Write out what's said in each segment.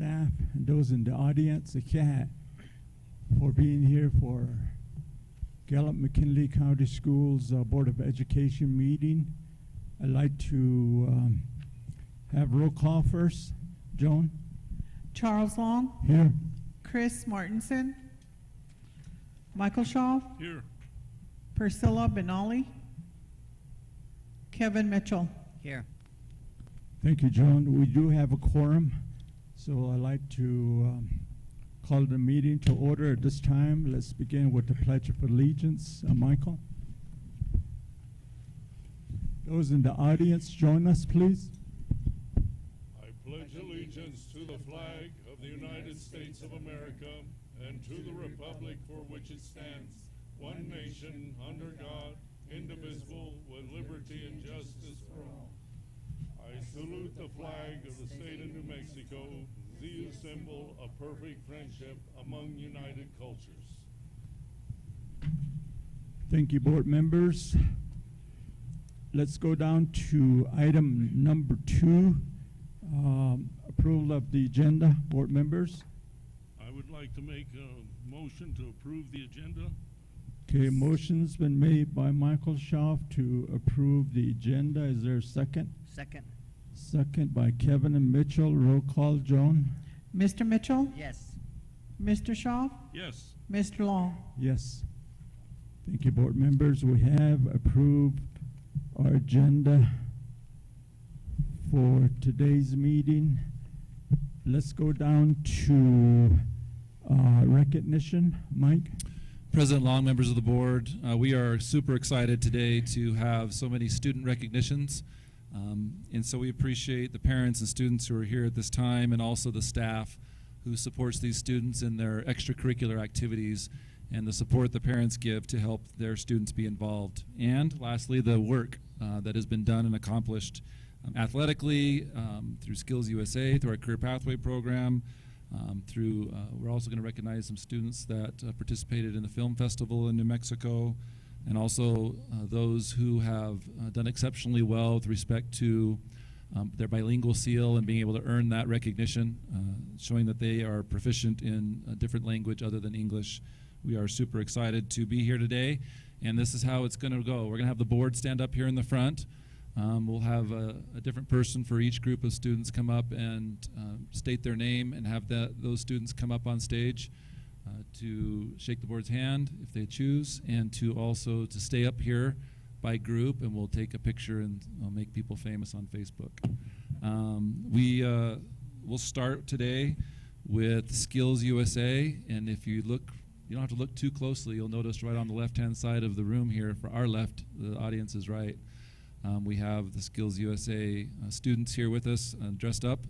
staff, and those in the audience, for being here for Gallup McKinley County Schools Board of Education meeting. I'd like to have roll call first. Joan? Charles Long. Here. Chris Martinson. Michael Shaw. Here. Priscilla Benali. Kevin Mitchell. Here. Thank you, Joan. We do have a quorum, so I'd like to call the meeting to order at this time. Let's begin with the Pledge of Allegiance. Michael? Those in the audience, join us, please. I pledge allegiance to the flag of the United States of America and to the republic for which it stands, one nation, under God, indivisible, with liberty and justice for all. I salute the flag of the state of New Mexico, the symbol of perfect friendship among united cultures. Thank you, board members. Let's go down to item number 2, approval of the agenda. Board members. I would like to make a motion to approve the agenda. Okay, motion's been made by Michael Schaaf to approve the agenda. Is there a second? Second. Second by Kevin and Mitchell. Roll call, Joan? Mr. Mitchell. Yes. Mr. Shaw. Yes. Mr. Long. Yes. Thank you, board members. We have approved our agenda for today's meeting. Let's go down to recognition. Mike? President Long, members of the board, we are super excited today to have so many student recognitions. And so we appreciate the parents and students who are here at this time, and also the staff who supports these students in their extracurricular activities, and the support the parents give to help their students be involved. And lastly, the work that has been done and accomplished athletically, through Skillsusa, through our Career Pathway program, we're also going to recognize some students that participated in the film festival in New Mexico, and also those who have done exceptionally well with respect to their bilingual seal and being able to earn that recognition, showing that they are proficient in a different language other than English. We are super excited to be here today, and this is how it's going to go. We're going to have the board stand up here in the front. We'll have a different person for each group of students come up and state their name, and have those students come up on stage to shake the board's hand if they choose, and to also to stay up here by group, and we'll take a picture and make people famous on Facebook. We'll start today with Skillsusa, and if you look, you don't have to look too closely. You'll notice right on the left-hand side of the room here, for our left, the audience is right. We have the Skillsusa students here with us, dressed up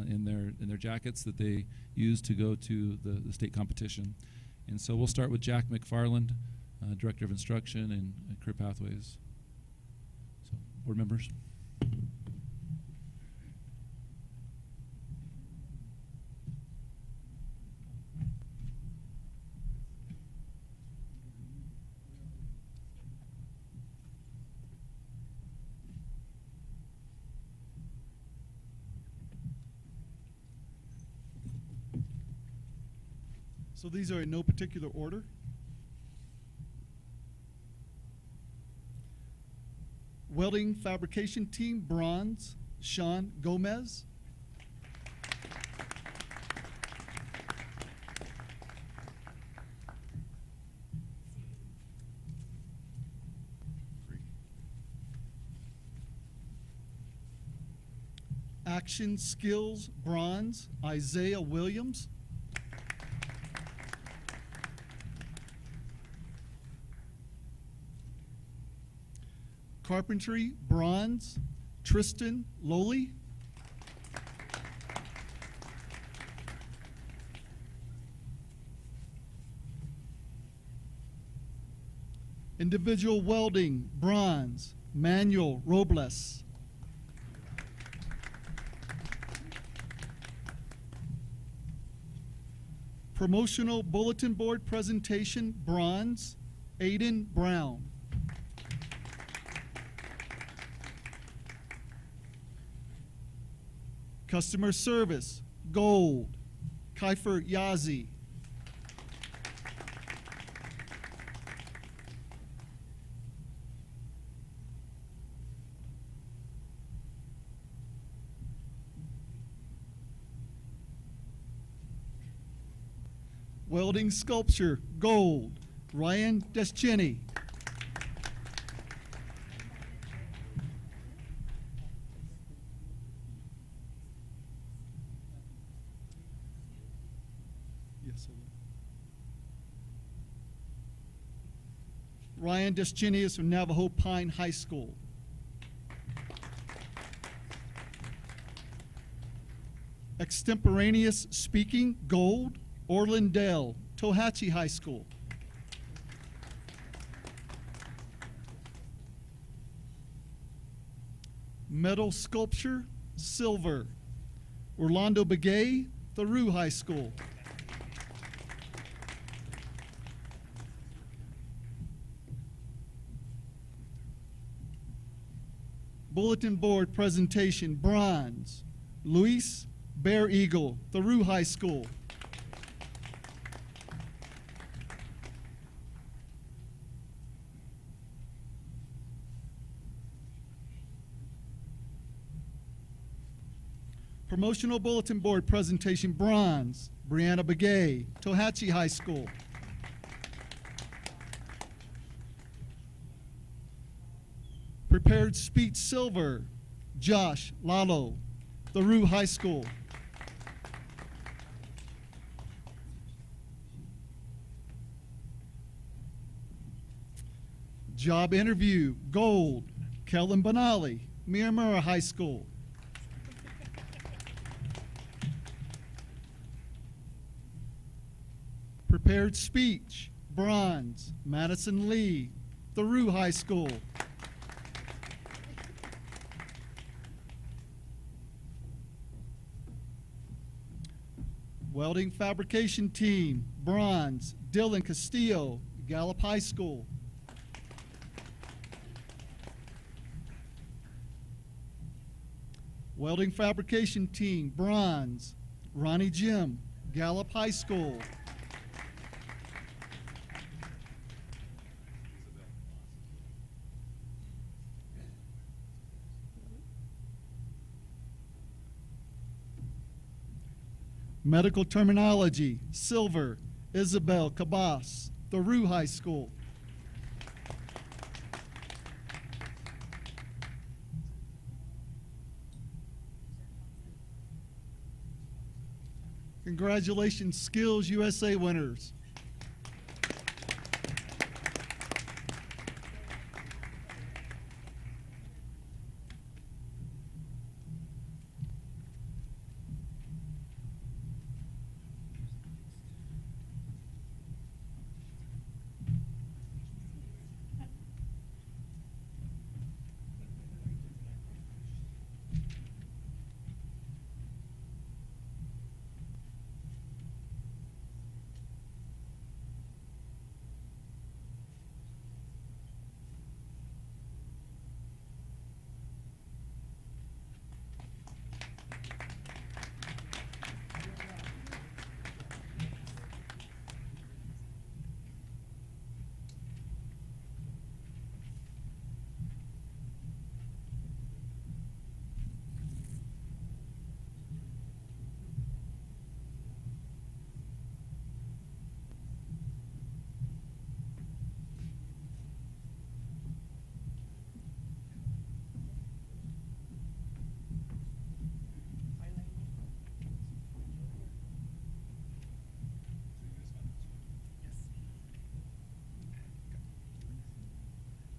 in their jackets that they use to go to the state competition. And so we'll start with Jack McFarland, Director of Instruction and Career Pathways. So, board members. So these are in no particular order. Welding Fabrication Team, bronze, Sean Gomez. Action Skills, bronze, Isaiah Williams. Carpentry, bronze, Tristan Lowley. Individual welding, bronze, Manuel Robles. Promotional bulletin board presentation, bronze, Aiden Brown. Customer service, gold, Kiefer Yazi. Welding sculpture, gold, Ryan Deschini. Yes, I will. Ryan Deschini is from Navajo Pine High School. Extemporaneous speaking, gold, Orland Dell, Tohatchee High School. Metal sculpture, silver, Orlando Begay, Thoreau High School. Bulletin board presentation, bronze, Luis Bear Eagle, Thoreau High School. Promotional bulletin board presentation, bronze, Brianna Begay, Tohatchee High School. Prepared speech, silver, Josh Lalo, Thoreau High School. Job interview, gold, Kellen Benali, Miyamira High School. Prepared speech, bronze, Madison Lee, Thoreau High School. Welding fabrication team, bronze, Dylan Castillo, Gallup High School. Welding fabrication team, bronze, Ronnie Jim, Gallup High School. Medical terminology, silver, Isabel Cabas, Thoreau High School. Congratulations, Skills USA winners.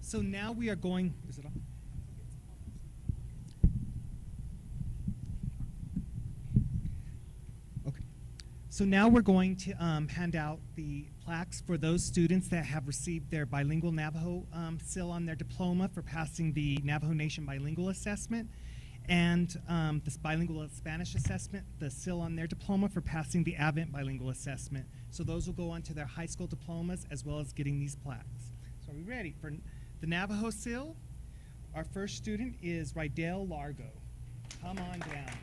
So now we are going, is it on? Okay. So now we're going to hand out the plaques for those students that have received their bilingual Navajo seal on their diploma for passing the Navajo Nation Bilingual Assessment, and this bilingual Spanish assessment, the seal on their diploma for passing the Advent Bilingual Assessment. So those will go on to their high school diplomas as well as getting these plaques. So are we ready for the Navajo seal? Our first student is Rydell Largo. Come on down.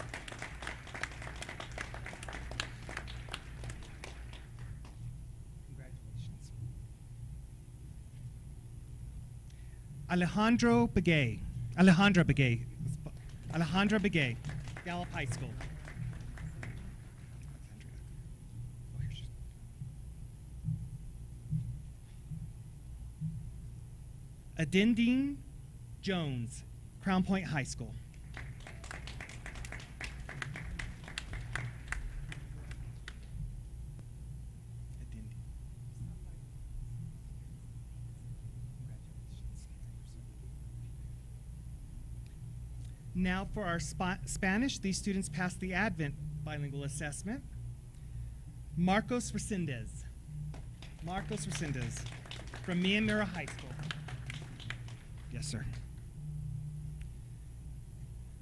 Alejandra Begay, Gallup High School. Adindine Jones, Crown Point High School. Now for our Spanish, these students passed the Advent bilingual assessment. Marcos Resendez from Miyamira High School. Yes, sir.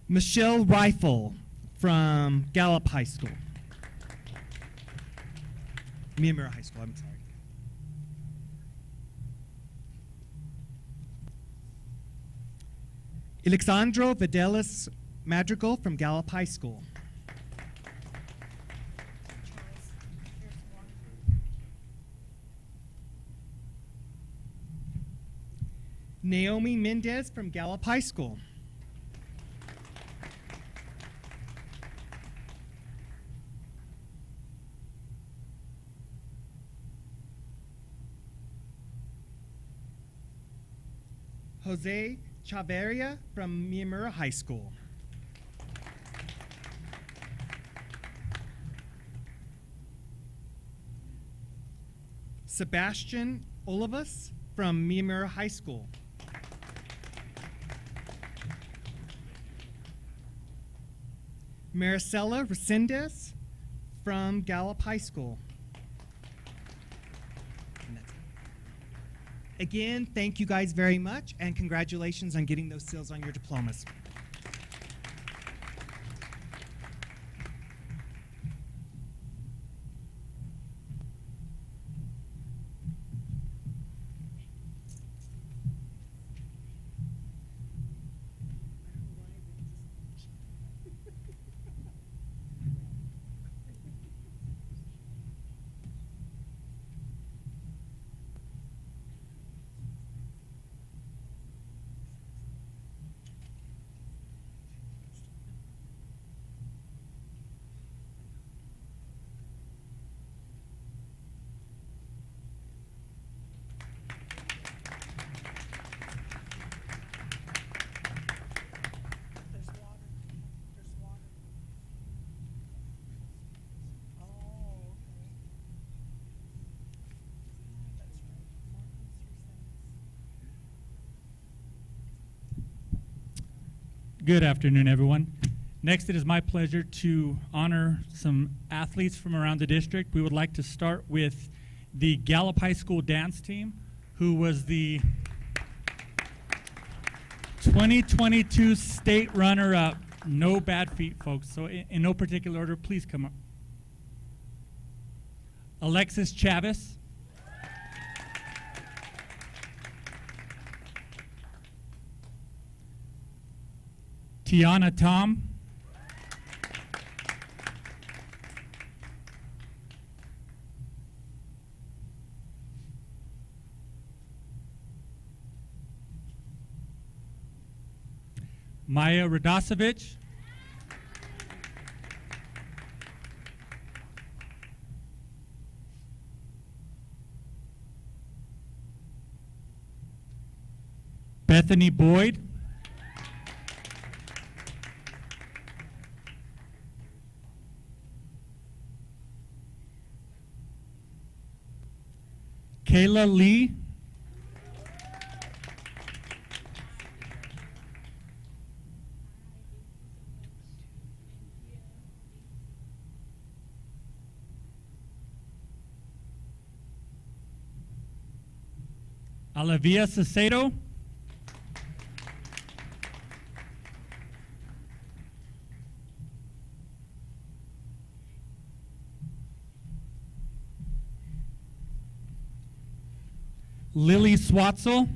Michelle Rifle from Gallup High School. Miyamira High School, I'm sorry. Alexandro Videlis Madrigal from Gallup High School. Naomi Mendez from Gallup High School. Jose Chavarria from Miyamura High School. Sebastian Olivas from Miyamura High School. Maricela Resendez from Gallup High School. Again, thank you guys very much, and congratulations on getting those seals on your diplomas. Good afternoon, everyone. Next, it is my pleasure to honor some athletes from around the district. We would like to start with the Gallup High School dance team, who was the 2022 state runner-up. No bad feet, folks. So in no particular order, please come up. Alexis Chavez. Tiana Tom. Maya Radosevich. Bethany Boyd. Kayla Lee. Olivia Sacedo. Lily Swatzel.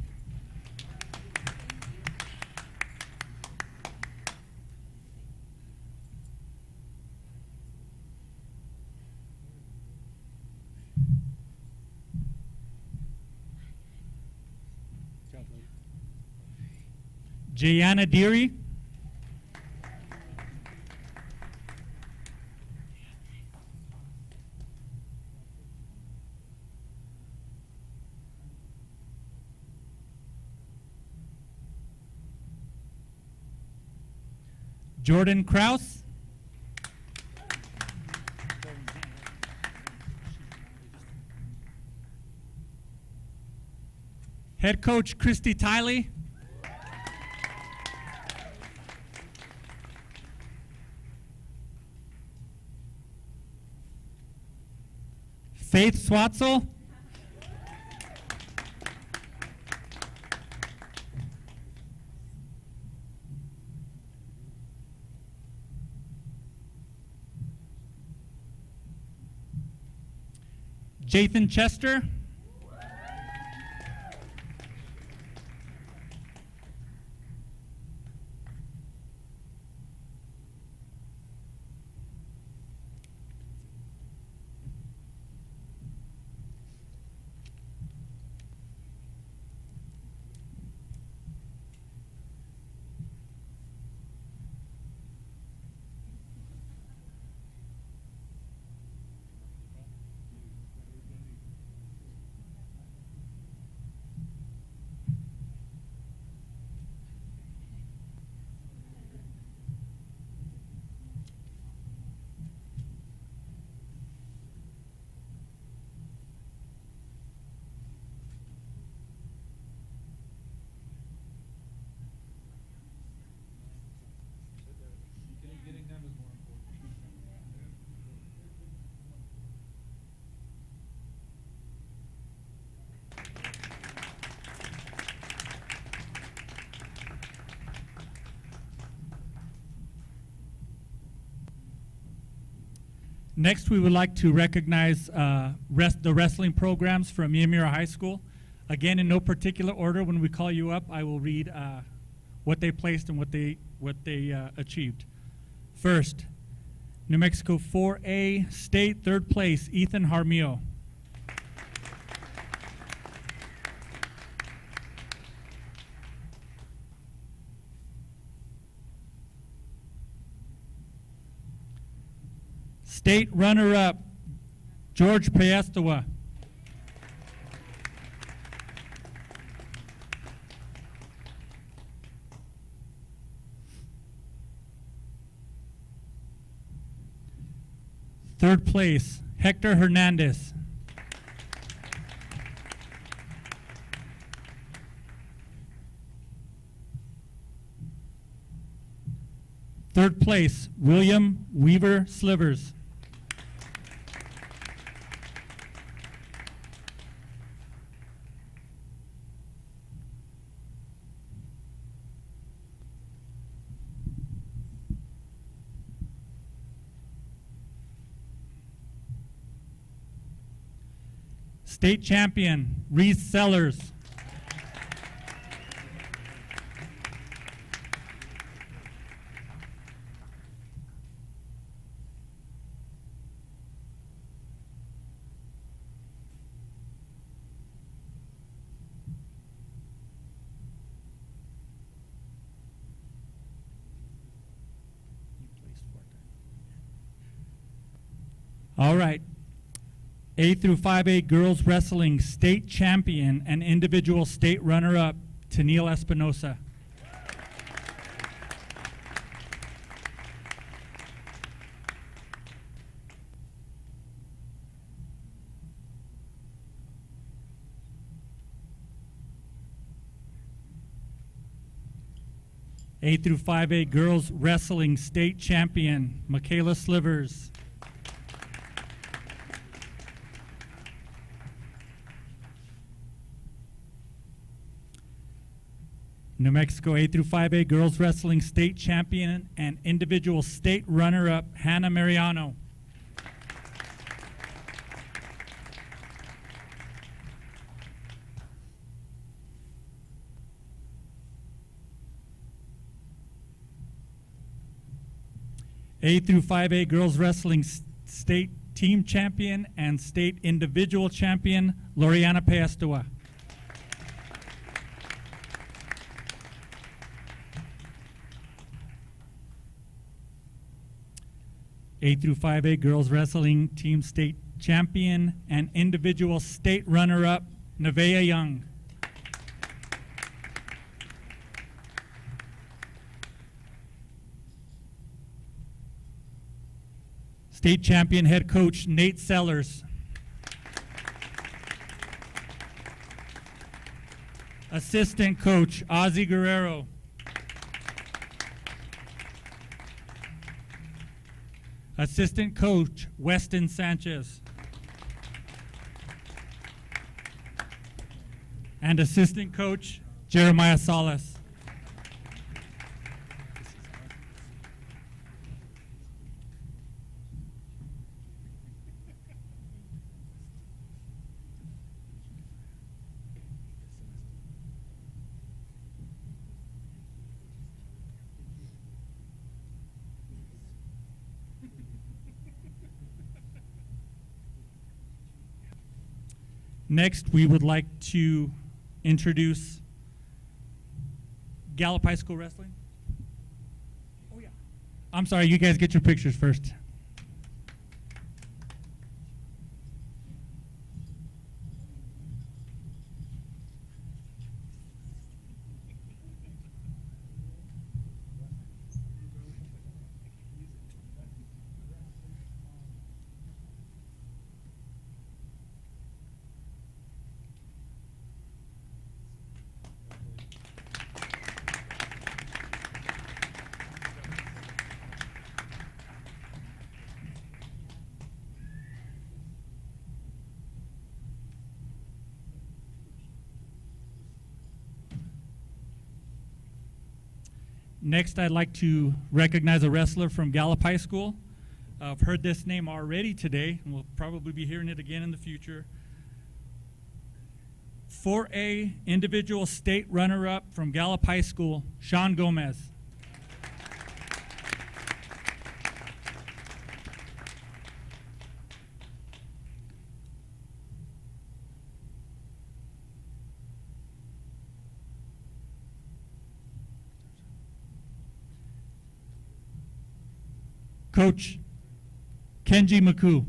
Jayana Deary. Jordan Kraus. Head coach Christy Tiley. Faith Swatzel. Jathan Chester. Next, we would like to recognize the wrestling programs from Miyamira High School. Again, in no particular order, when we call you up, I will read what they placed and what they achieved. First, New Mexico 4A State, third place, Ethan Harmio. State runner-up, George Paestawa. Third place, Hector Hernandez. Third place, William Weaver Slivers. State champion, Reese Sellers. All right. A through 5A girls wrestling state champion and individual state runner-up, Tennille Espinosa. A through 5A girls wrestling state champion, Michaela Slivers. New Mexico A through 5A girls wrestling state champion and individual state runner-up, Hannah Mariano. A through 5A girls wrestling state team champion and state individual champion, Loriana Paestawa. A through 5A girls wrestling team state champion and individual state runner-up, Nevaeh Young. State champion head coach Nate Sellers. Assistant coach Ozzy Guerrero. Assistant coach Weston Sanchez. And assistant coach Jeremiah Salas. Next, we would like to introduce Gallup High School Wrestling. Oh, yeah. I'm sorry, you guys get your pictures first. Next, I'd like to recognize a wrestler from Gallup High School. I've heard this name already today, and we'll probably be hearing it again in the future. 4A individual state runner-up from Gallup High School, Sean Gomez. Coach Kenji Maku.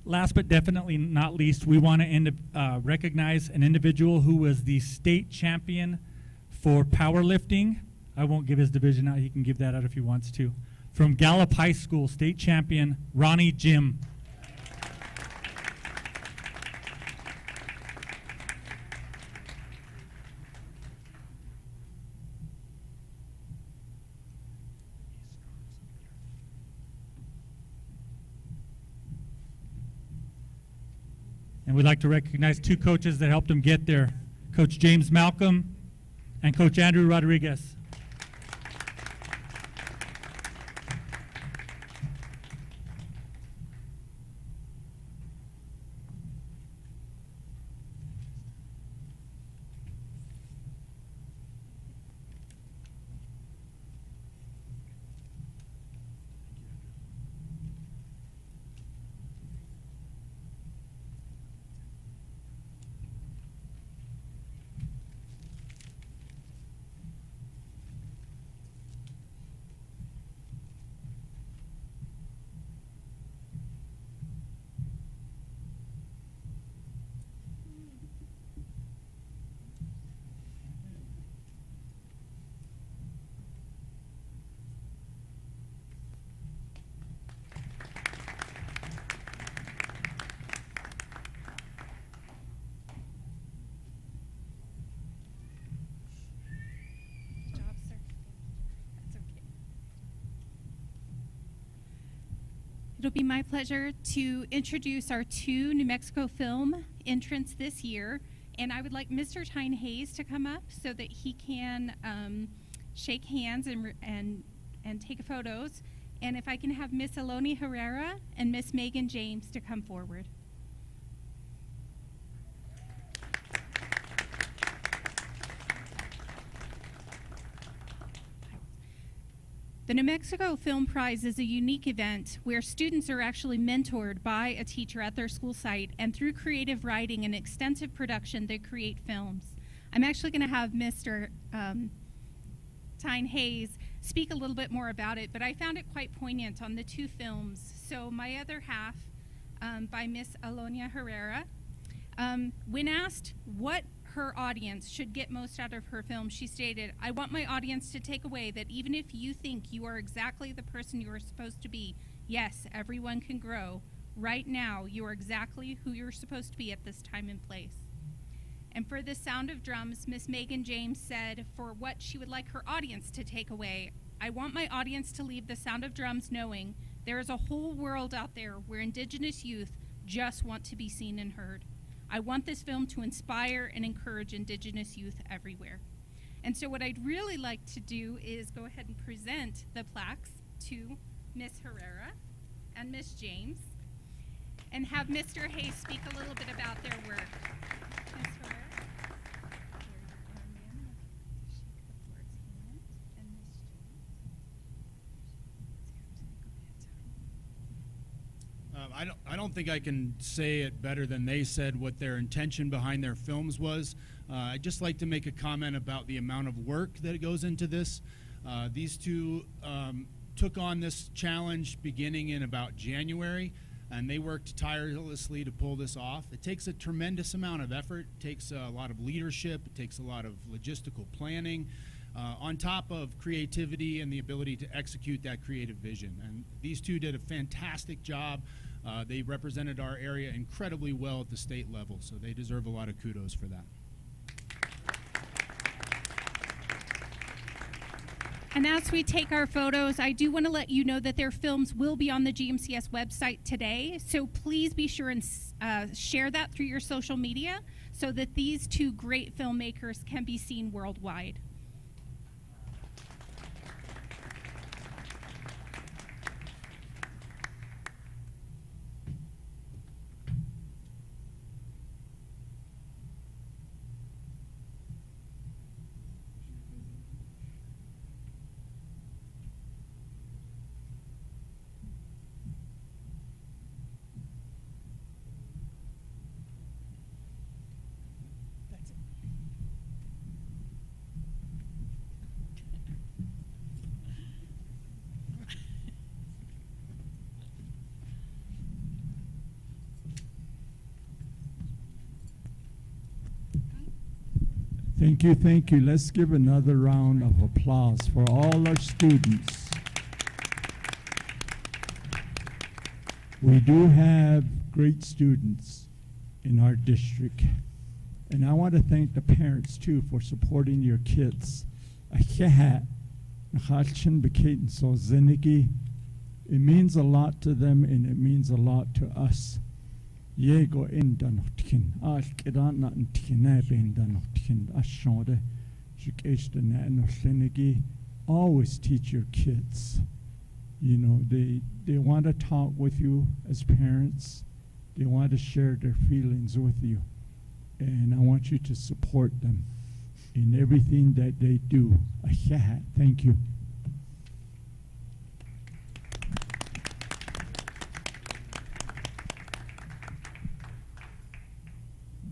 Last but definitely not least, we want to recognize an individual who was the state champion for powerlifting. I won't give his division out. He can give that out if he wants to. From Gallup High School, state champion Ronnie Jim. And we'd like to recognize two coaches that helped him get there, Coach James Malcolm and Coach Andrew Rodriguez. It'll be my pleasure to introduce our 2 New Mexico film entrants this year. And I would like Mr. Tyne Hayes to come up so that he can shake hands and take photos. And if I can have Miss Aloni Herrera and Miss Megan James to come forward. The New Mexico Film Prize is a unique event where students are actually mentored by a teacher at their school site, and through creative writing and extensive production, they create films. I'm actually going to have Mr. Tyne Hayes speak a little bit more about it, but I found it quite poignant on the 2 films. So my other half, by Miss Alonia Herrera, when asked what her audience should get most out of her film, she stated, "I want my audience to take away that even if you think you are exactly the person you are supposed to be, yes, everyone can grow. Right now, you are exactly who you're supposed to be at this time and place." And for The Sound of Drums, Miss Megan James said for what she would like her audience to take away, "I want my audience to leave The Sound of Drums knowing there is a whole world out there where Indigenous youth just want to be seen and heard. I want this film to inspire and encourage Indigenous youth everywhere." And so what I'd really like to do is go ahead and present the plaques to Miss Herrera and Miss James and have Mr. Hayes speak a little bit about their work. Miss Herrera? I don't think I can say it better than they said what their intention behind their films was. I'd just like to make a comment about the amount of work that goes into this. These 2 took on this challenge beginning in about January, and they worked tirelessly to pull this off. It takes a tremendous amount of effort. It takes a lot of leadership. It takes a lot of logistical planning, on top of creativity and the ability to execute that creative vision. And these 2 did a fantastic job. They represented our area incredibly well at the state level, so they deserve a lot of kudos for that. And as we take our photos, I do want to let you know that their films will be on the GMCS website today. So please be sure and share that through your social media so that these 2 great filmmakers can be seen worldwide. Thank you, thank you. Let's give another round of applause for all our students. We do have great students in our district, and I want to thank the parents too for supporting your kids. It means a lot to them, and it means a lot to us. Yego indanotkin, alkidana ntkine bendanotkin, ashode, shikeshtana nosenegi. Always teach your kids. You know, they want to talk with you as parents. They want to share their feelings with you. And I want you to support them in everything that they do. Thank you.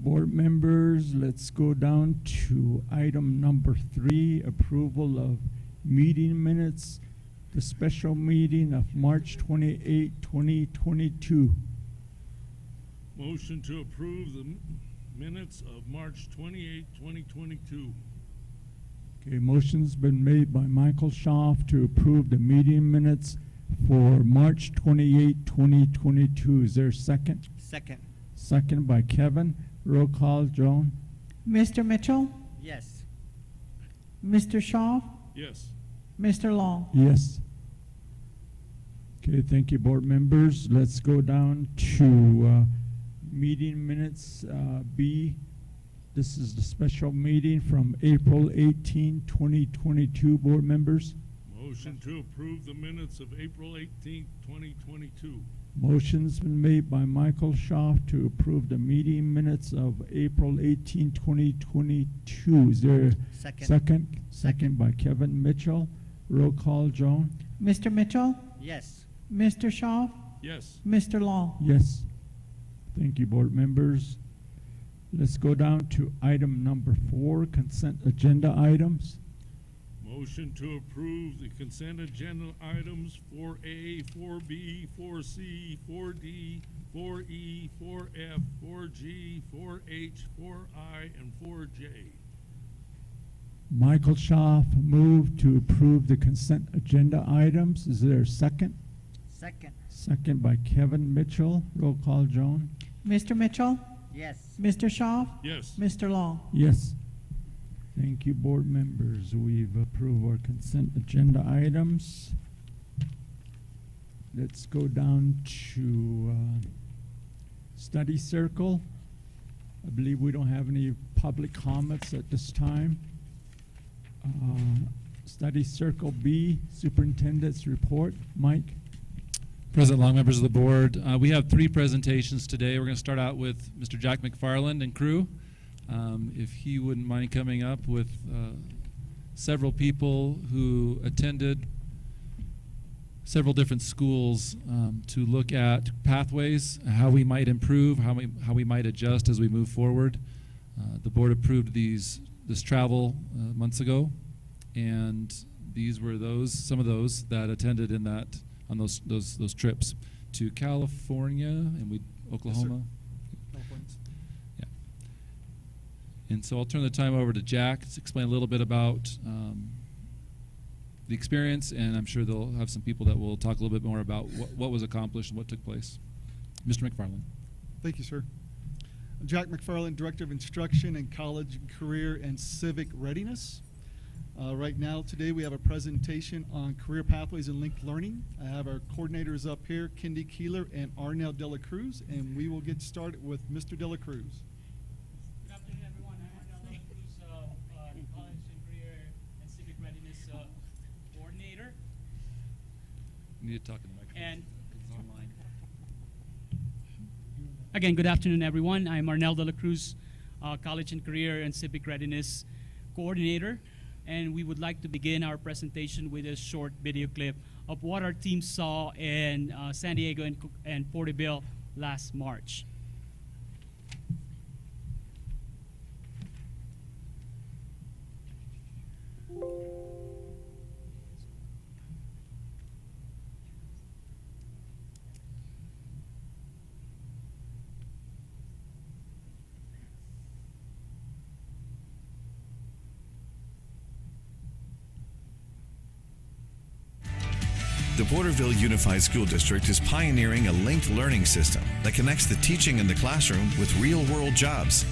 Board members, let's go down to item number 3, approval of meeting minutes, the special meeting of March 28, 2022. Motion to approve the minutes of March 28, 2022. Okay, motion's been made by Michael Schaaf to approve the meeting minutes for March 28, 2022. Is there a second? Second. Second by Kevin. Roll call, Joan. Mr. Mitchell, Yes. Mr. Shaw, Yes. Mr. Long. Yes. Okay, thank you, board members. Let's go down to meeting minutes B. This is the special meeting from April 18, 2022, board members. Motion to approve the minutes of April 18th, 2022. Motion's been made by Michael Schaaf to approve the meeting minutes of April 18, 2022. Is there a Second. second? Second by Kevin Mitchell. Roll call, Joan? Mr. Mitchell, Yes. Mr. Shaw, Yes. Mr. Long. Yes. Thank you, board members. Let's go down to item number 4, consent agenda items. Motion to approve the consent agenda items 4A, 4B, 4C, 4D, 4E, 4F, 4G, 4H, 4I, and 4J. Michael Schaaf moved to approve the consent agenda items. Is there a second? Second. Second by Kevin Mitchell. Roll call, Joan? Mr. Mitchell, Yes. Mr. Shaw, Yes. Mr. Long. Yes. Thank you, board members. We've approved our consent agenda items. Let's go down to study circle. I believe we don't have any public comments at this time. Study circle B, superintendent's report. Mike? President Long, members of the board, we have 3 presentations today. We're going to start out with Mr. Jack McFarland and crew. If he wouldn't mind coming up with several people who attended several different schools to look at pathways, how we might improve, how we might adjust as we move forward. The board approved this travel months ago, and these were some of those that attended on those trips to California and Oklahoma. Yeah. And so I'll turn the time over to Jack to explain a little bit about the experience, and I'm sure they'll have some people that will talk a little bit more about what was accomplished and what took place. Mr. McFarland. Thank you, sir. I'm Jack McFarland, Director of Instruction in College, Career, and Civic Readiness. Right now, today, we have a presentation on career pathways and linked learning. I have our coordinators up here, Kendi Keeler and Arnell Dela Cruz, and we will get started with Mr. Dela Cruz. Good afternoon, everyone. I'm Arnell Dela Cruz, College and Career and Civic Readiness Coordinator. You need to talk in the microphone. And It's online. again, good afternoon, everyone. I'm Arnell Dela Cruz, College and Career and Civic Readiness Coordinator. And we would like to begin our presentation with a short video clip of what our team saw in San Diego and Porterville last March. The Porterville Unified School District is pioneering a linked learning system that connects the teaching in the classroom with real-world jobs.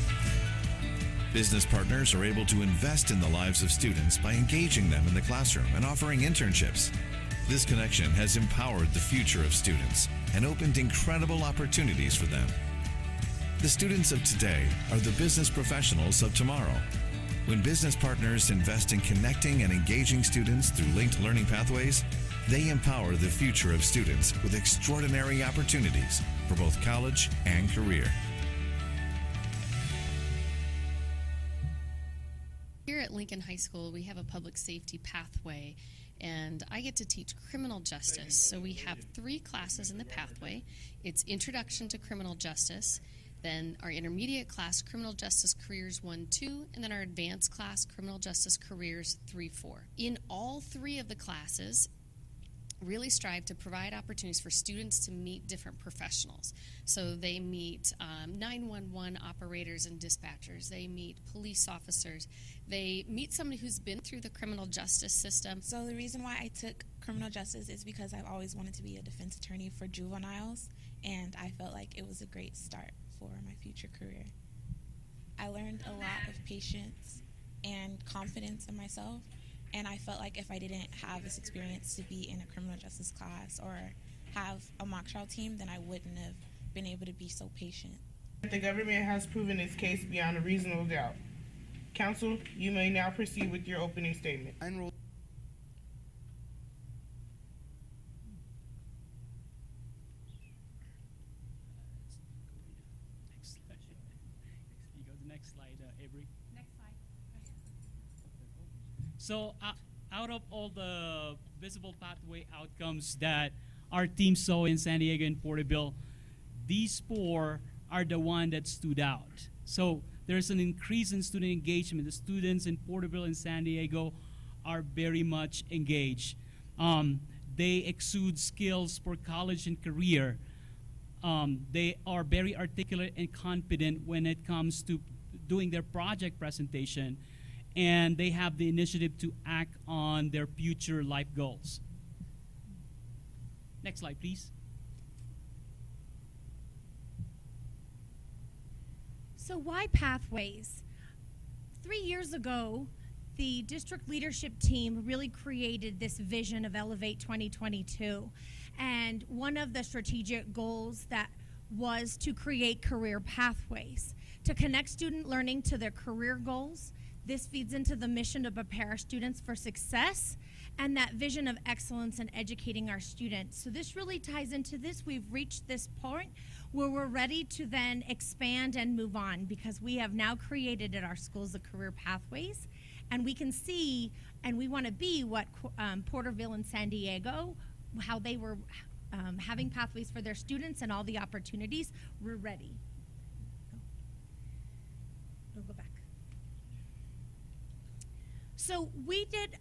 Business partners are able to invest in the lives of students by engaging them in the classroom and offering internships. This connection has empowered the future of students and opened incredible opportunities for them. The students of today are the business professionals of tomorrow. When business partners invest in connecting and engaging students through linked learning pathways, they empower the future of students with extraordinary opportunities for both college and career. Here at Lincoln High School, we have a public safety pathway, and I get to teach criminal justice. So we have 3 classes in the pathway. It's Introduction to Criminal Justice, then our intermediate class, Criminal Justice Careers 1-2, and then our advanced class, Criminal Justice Careers 3-4. In all 3 of the classes, really strive to provide opportunities for students to meet different professionals. So they meet 911 operators and dispatchers. They meet police officers. They meet somebody who's been through the criminal justice system. So the reason why I took criminal justice is because I've always wanted to be a defense attorney for juveniles, and I felt like it was a great start for my future career. I learned a lot of patience and confidence in myself. And I felt like if I didn't have this experience to be in a criminal justice class or have a mock trial team, then I wouldn't have been able to be so patient. The government has proven its case beyond a reasonable doubt. Counsel, you may now proceed with your opening statement. Next slide. You go to the next slide, Avery. Next slide. So out of all the visible pathway outcomes that our team saw in San Diego and Porterville, these four are the one that stood out. So there's an increase in student engagement. The students in Porterville and San Diego are very much engaged. They exude skills for college and career. They are very articulate and confident when it comes to doing their project presentation, and they have the initiative to act on their future life goals. Next slide, please. So why pathways? 3 years ago, the district leadership team really created this vision of Elevate 2022. And one of the strategic goals that was to create career pathways, to connect student learning to their career goals. This feeds into the mission to prepare our students for success and that vision of excellence in educating our students. So this really ties into this. We've reached this point where we're ready to then expand and move on, because we have now created at our schools the career pathways, and we can see and we want to be what Porterville and San Diego, how they were having pathways for their students and all the opportunities. We're ready. We'll go back. So we did,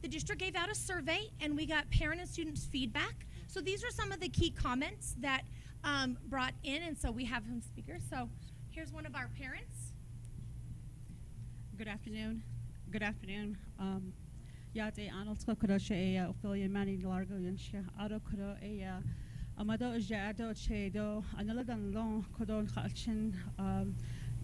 the district gave out a survey and we got parent and students feedback. So these are some of the key comments that brought in, and so we have some speakers. So here's one of our parents. Good afternoon. Good afternoon. Yate Arnold Skokodoshe, Ophelia Manning Largo, Yansha, Ado Kodo, Amado Jado Chedo, Analadan Long, Kodon Kachin,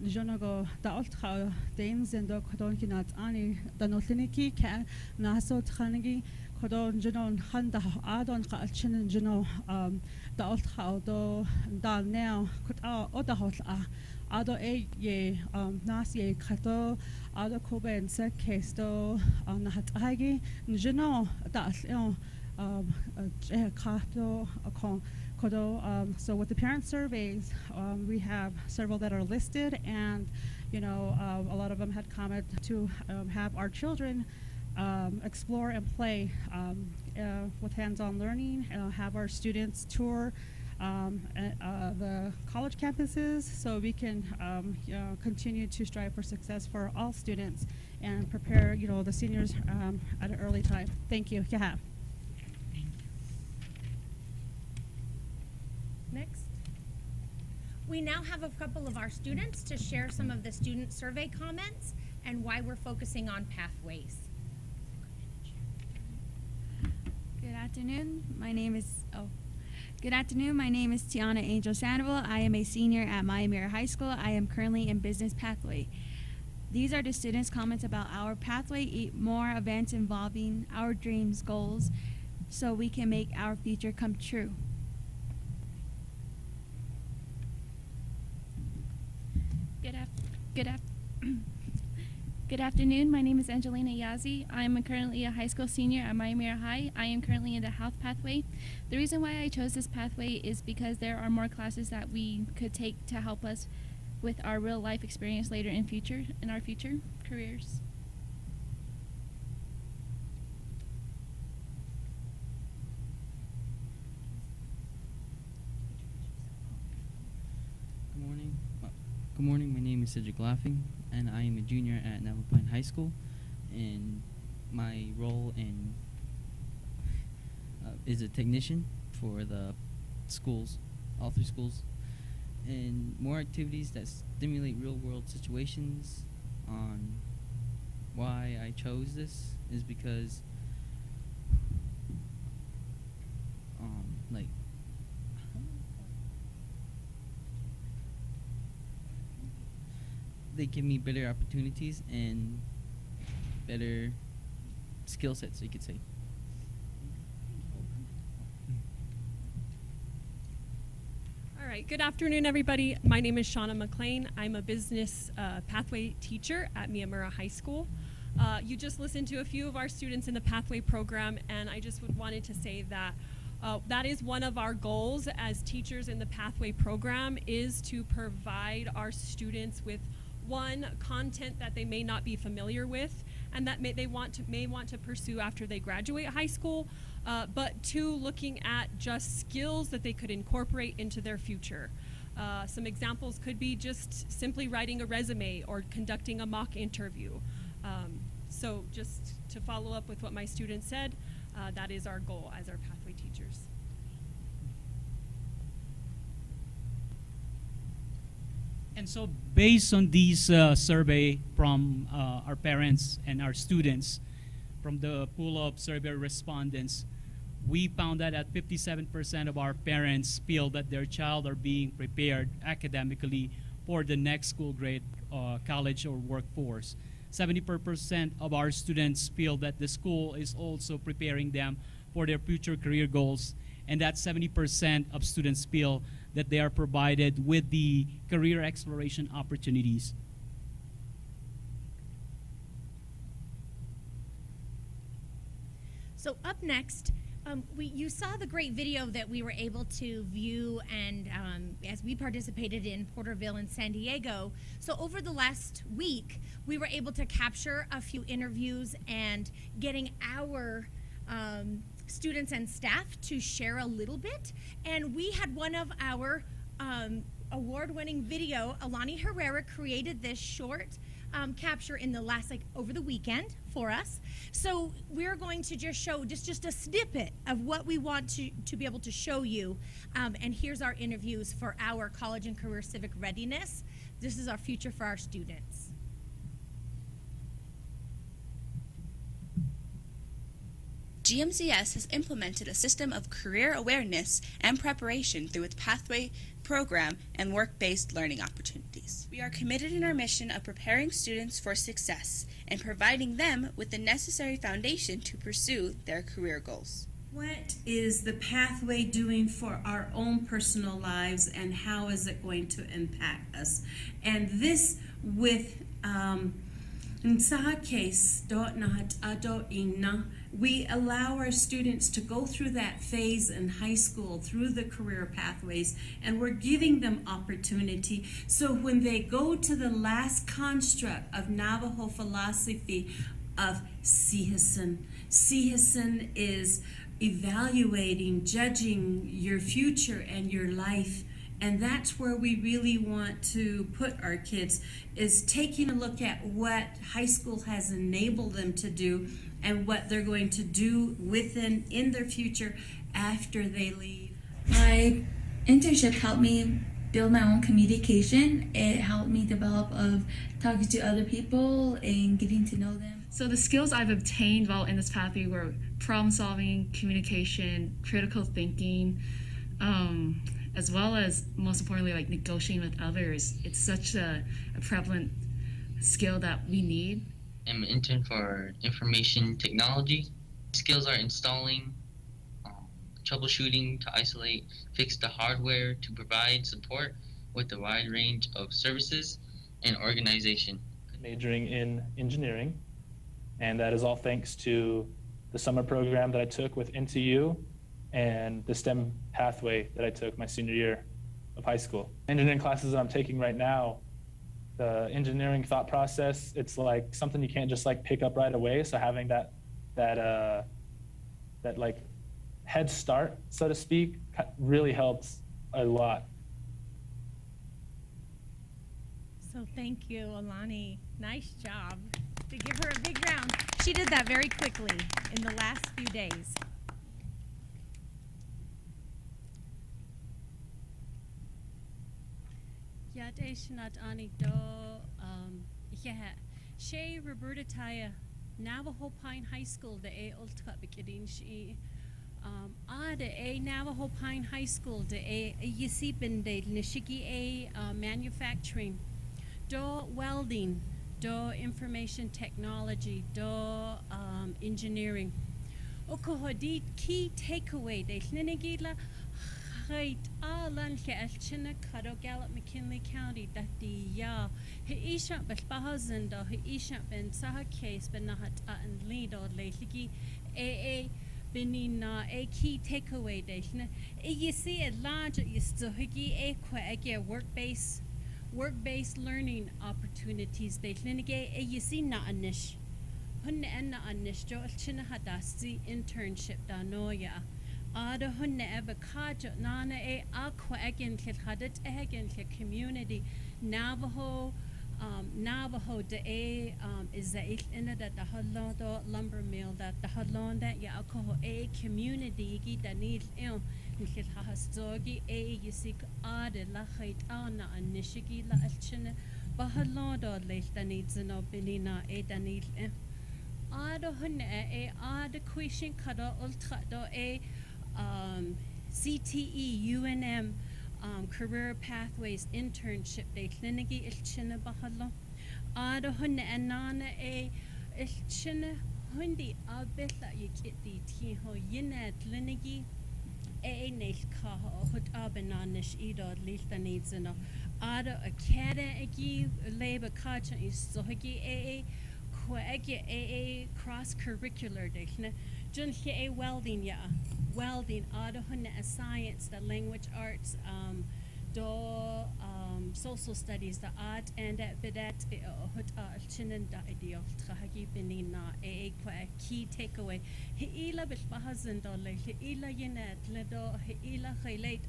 Jonago, Dault Dames and Do Kodon Kinat Ani, Danotiniki, Naso Tranigi, Kodon Junon Handa Adon Kachin and Juno, Dault Do, Dal now, Kota Odahot. Ado ye nas ye kato ado kobe and sekesto nahatagi njeno das kato kodo. So with the parent surveys, we have several that are listed, and a lot of them had commented to have our children explore and play with hands-on learning, have our students tour the college campuses, so we can continue to strive for success for all students and prepare the seniors at an early time. Thank you. Yeah. Next. We now have a couple of our students to share some of the student survey comments and why we're focusing on pathways. Good afternoon. My name is Tiana Angel Sandoval. I am a senior at Miyamira High School. I am currently in Business Pathway. These are the students' comments about our pathway, more events involving our dreams, goals, so we can make our future come true. Good afternoon. My name is Angelina Yazi. I am currently a high school senior at Miyamira High. I am currently in the health pathway. The reason why I chose this pathway is because there are more classes that we could take to help us with our real life experience later in our future careers. Good morning. My name is Cedric Laughing, and I am a junior at Navajo Pine High School. And my role is a technician for the schools, all three schools, and more activities that stimulate real-world situations. On why I chose this is because, they give me better opportunities and better skill sets, you could say. right, good afternoon, everybody. My name is Shauna McLean. I'm a business pathway teacher at Miyamira High School. You just listened to a few of our students in the pathway program, and I just wanted to say that that is one of our goals as teachers in the pathway program, is to provide our students with one, content that they may not be familiar with and that may want to pursue after they graduate high school, but two, looking at just skills that they could incorporate into their future. Some examples could be just simply writing a resume or conducting a mock interview. So just to follow up with what my students said, that is our goal as our pathway teachers. And so based on these survey from our parents and our students, from the pool of survey respondents, we found that at 57% of our parents feel that their child are being prepared academically for the next school grade, college or workforce. 70% of our students feel that the school is also preparing them for their future career goals, and that 70% of students feel that they are provided with the career exploration opportunities. So up next, you saw the great video that we were able to view and as we participated in Porterville and San Diego. So over the last week, we were able to capture a few interviews and getting our students and staff to share a little bit. And we had one of our award-winning video, Alani Herrera created this short capture in the last, over the weekend for us. So we're going to just show just a snippet of what we want to be able to show you. And here's our interviews for our college and career civic readiness. This is our future for our students. GMCS has implemented a system of career awareness and preparation through its pathway program and work-based learning opportunities. We are committed in our mission of preparing students for success and providing them with the necessary foundation to pursue their career goals. What is the pathway doing for our own personal lives, and how is it going to impact us? And this with in sa case, we allow our students to go through that phase in high school, through the career pathways, and we're giving them opportunity. So when they go to the last construct of Navajo philosophy of Sihasin, Sihasin is evaluating, judging your future and your life. And that's where we really want to put our kids, is taking a look at what high school has enabled them to do and what they're going to do within in their future after they leave. My internship helped me build my own communication. It helped me develop of talking to other people and getting to know them. So the skills I've obtained while in this pathway were problem solving, communication, critical thinking, as well as, most importantly, like negotiating with others. It's such a prevalent skill that we need. I'm an intern for information technology. Skills are installing, troubleshooting to isolate, fix the hardware, to provide support with a wide range of services and organization. Majoring in engineering, and that is all thanks to the summer program that I took with NTU and the STEM pathway that I took my senior year of high school. Engineering classes that I'm taking right now, the engineering thought process, it's like something you can't just like pick up right away. So having that like head start, so to speak, really helps a lot. So thank you, Alani. Nice job. To give her a big round. She did that very quickly in the last few days. Yadeshnat Anigdo, Shay Roberta Taya, Navajo Pine High School, the A Old Bikidin Shi, the A Navajo Pine High School, the A Yisipin, the Nishiki A manufacturing, Do welding, Do information technology, Do engineering. Okohodi key takeaway, the Klinigila height alan ke alchina kado Gallup McKinley County that the ya he isha belbahazen do he isha ben saha case ben nahat and lead or lately a benina a key takeaway dashna you see a large you still higi a qua work-based learning opportunities dashna you see na anish hunna anna anish jo alchina hadasti internship da noya Ada hunne ebe kaja nana aqua again kit hadet again kit community Navajo de is the in that the hallo lumber mill that the hallo that ya alcohol a community gi that needs kit hastogi you see ada la height ana anishigi la alchina ba hallo do late that needs no benina that needs ada hunne ada question kada ultra do CTE, UNM, Career Pathways Internship, they clinici ilchina bahalo. Ada hunne anana ilchina hundi abela yikiti tiho yina clinici neil kaho hut abenanish ido lilta needs no. Ada akada agi labor kacha is sohigi kwagi cross curricular dekne. Junke welding, auto science, the language arts, social studies, the art and bidet chinen da ideal trahagi benina key takeaway. Heila bisbahazen dole, heila yenet ledo, heila relate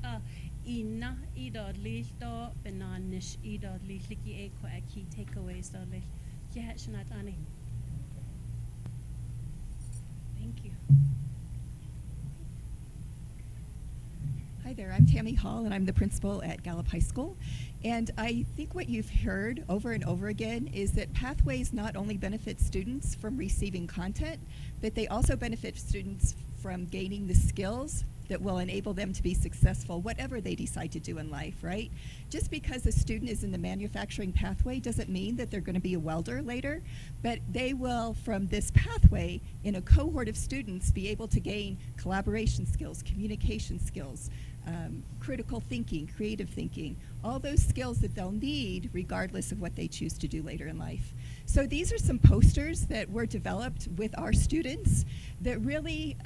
ina ido lito benanish ido liki key takeaways dole. Yahatchnat ani. Thank you. Hi there, I'm Tammy Hall, and I'm the principal at Gallup High School. And I think what you've heard over and over again is that Pathways not only benefit students from receiving content, but they also benefit students from gaining the skills that will enable them to be successful, whatever they decide to do in life, right? Just because a student is in the manufacturing pathway doesn't mean that they're going to be a welder later, but they will, from this pathway, in a cohort of students, be able to gain collaboration skills, communication skills, critical thinking, creative thinking, all those skills that they'll need regardless of what they choose to do later in life. So these are some posters that were developed with our students that really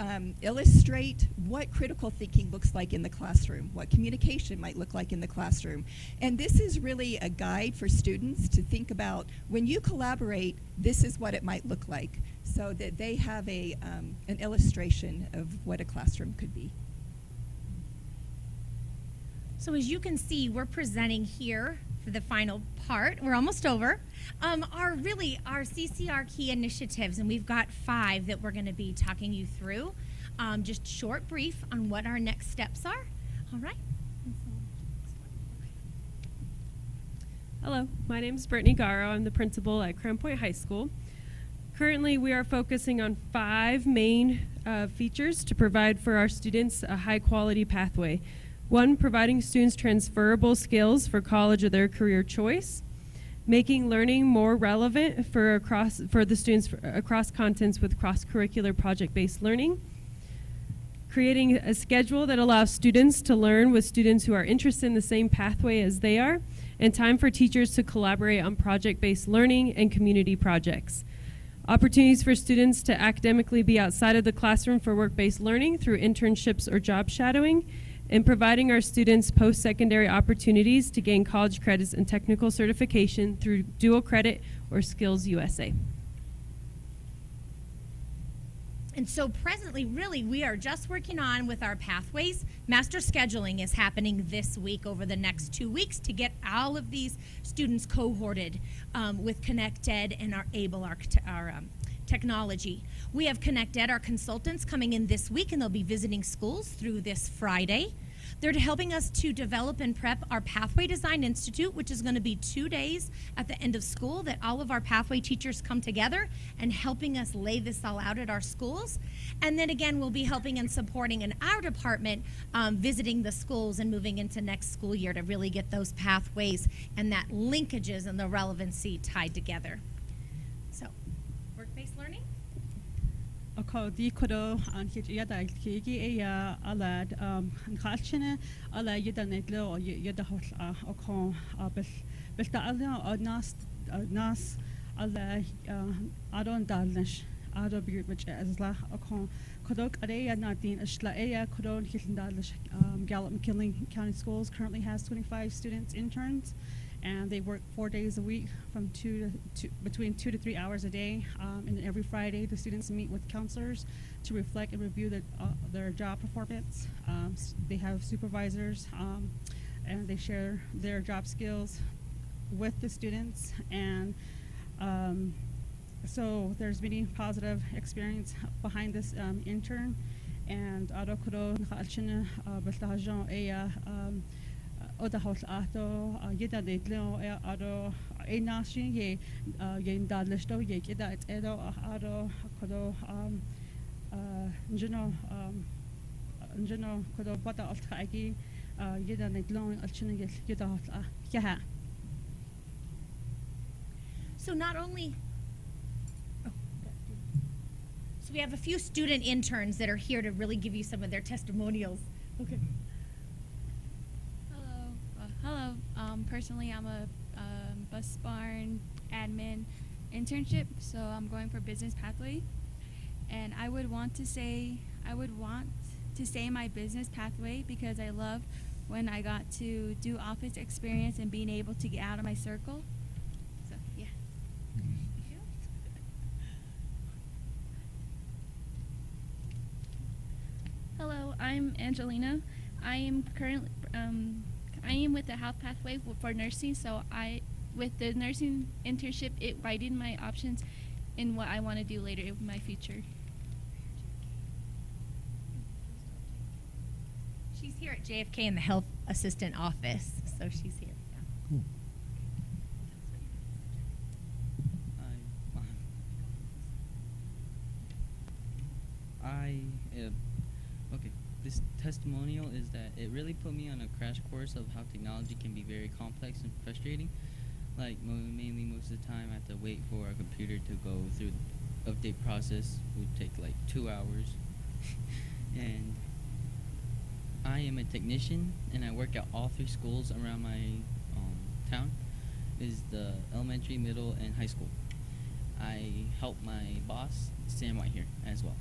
illustrate what critical thinking looks like in the classroom, what communication might look like in the classroom. And this is really a guide for students to think about when you collaborate, this is what it might look like, so that they have an illustration of what a classroom could be. So as you can see, we're presenting here for the final part. We're almost over. Our Ccr Key Initiatives, and we've got 5 that we're going to be talking you through. Just short brief on what our next steps are. All right. Hello, my name is Brittany Garrow. I'm the principal at Crown Point High School. Currently, we are focusing on 5 main features to provide for our students a high-quality pathway. 1, providing students transferable skills for college of their career choice. Making learning more relevant for the students across contents with cross-curricular project-based learning. Creating a schedule that allows students to learn with students who are interested in the same pathway as they are. And time for teachers to collaborate on project-based learning and community projects. Opportunities for students to academically be outside of the classroom for work-based learning through internships or job shadowing. And providing our students post-secondary opportunities to gain college credits and technical certification through dual credit or Skillsusa. And so presently, really, we are just working on with our pathways. Master scheduling is happening this week over the next 2 weeks to get all of these students cohorted with ConnectEd and our ABLE, our technology. We have ConnectEd, our consultants, coming in this week, and they'll be visiting schools through this Friday. They're helping us to develop and prep our Pathway Design Institute, which is going to be 2 days at the end of school that all of our pathway teachers come together and helping us lay this all out at our schools. And then again, we'll be helping and supporting in our department, visiting the schools and moving into next school year to really get those pathways and that linkages and the relevancy tied together. So, work-based learning? كودي كده عن كي يدا كيجي إيا على نخالشنا على يدا نتلو يدا هول أكون بالتعلم الناس على أدون دالنش أدو بيرمج أزلا أكون كدوك أريا نادين أشلاء كدون كيلن دالش Gallup McKinley County Schools currently has 25 students interns, and they work 4 days a week from between 2 to 3 hours a day. And every Friday, the students meet with counselors to reflect and review their job performance. They have supervisors, and they share their job skills with the students. And so there's many positive experience behind this intern. And ado kudo nakaalchina baltahajon eya odahol ato yeda detlo ado enashin ye ndadleshto ye kida edo ado kudo njino kudo bata altagi yeda netlo alchina yeda yaha. So not only we have a few student interns that are here to really give you some of their testimonials. Okay. Hello. Personally, I'm a bus barn admin internship, so I'm going for business pathway. And I would want to say my business pathway because I love when I got to do office experience and being able to get out of my circle. So yeah. Hello, I'm Angelina. I am with the health pathway for nursing. So with the nursing internship, it widened my options in what I want to do later in my future. She's here at JFK in the health assistant office, so she's here. Yeah. Cool. Okay, this testimonial is that it really put me on a crash course of how technology can be very complex and frustrating. Like mainly most of the time I have to wait for a computer to go through the update process, would take like 2 hours. And I am a technician and I work at all 3 schools around my town. Is the elementary, middle, and high school. I help my boss stand right here as well.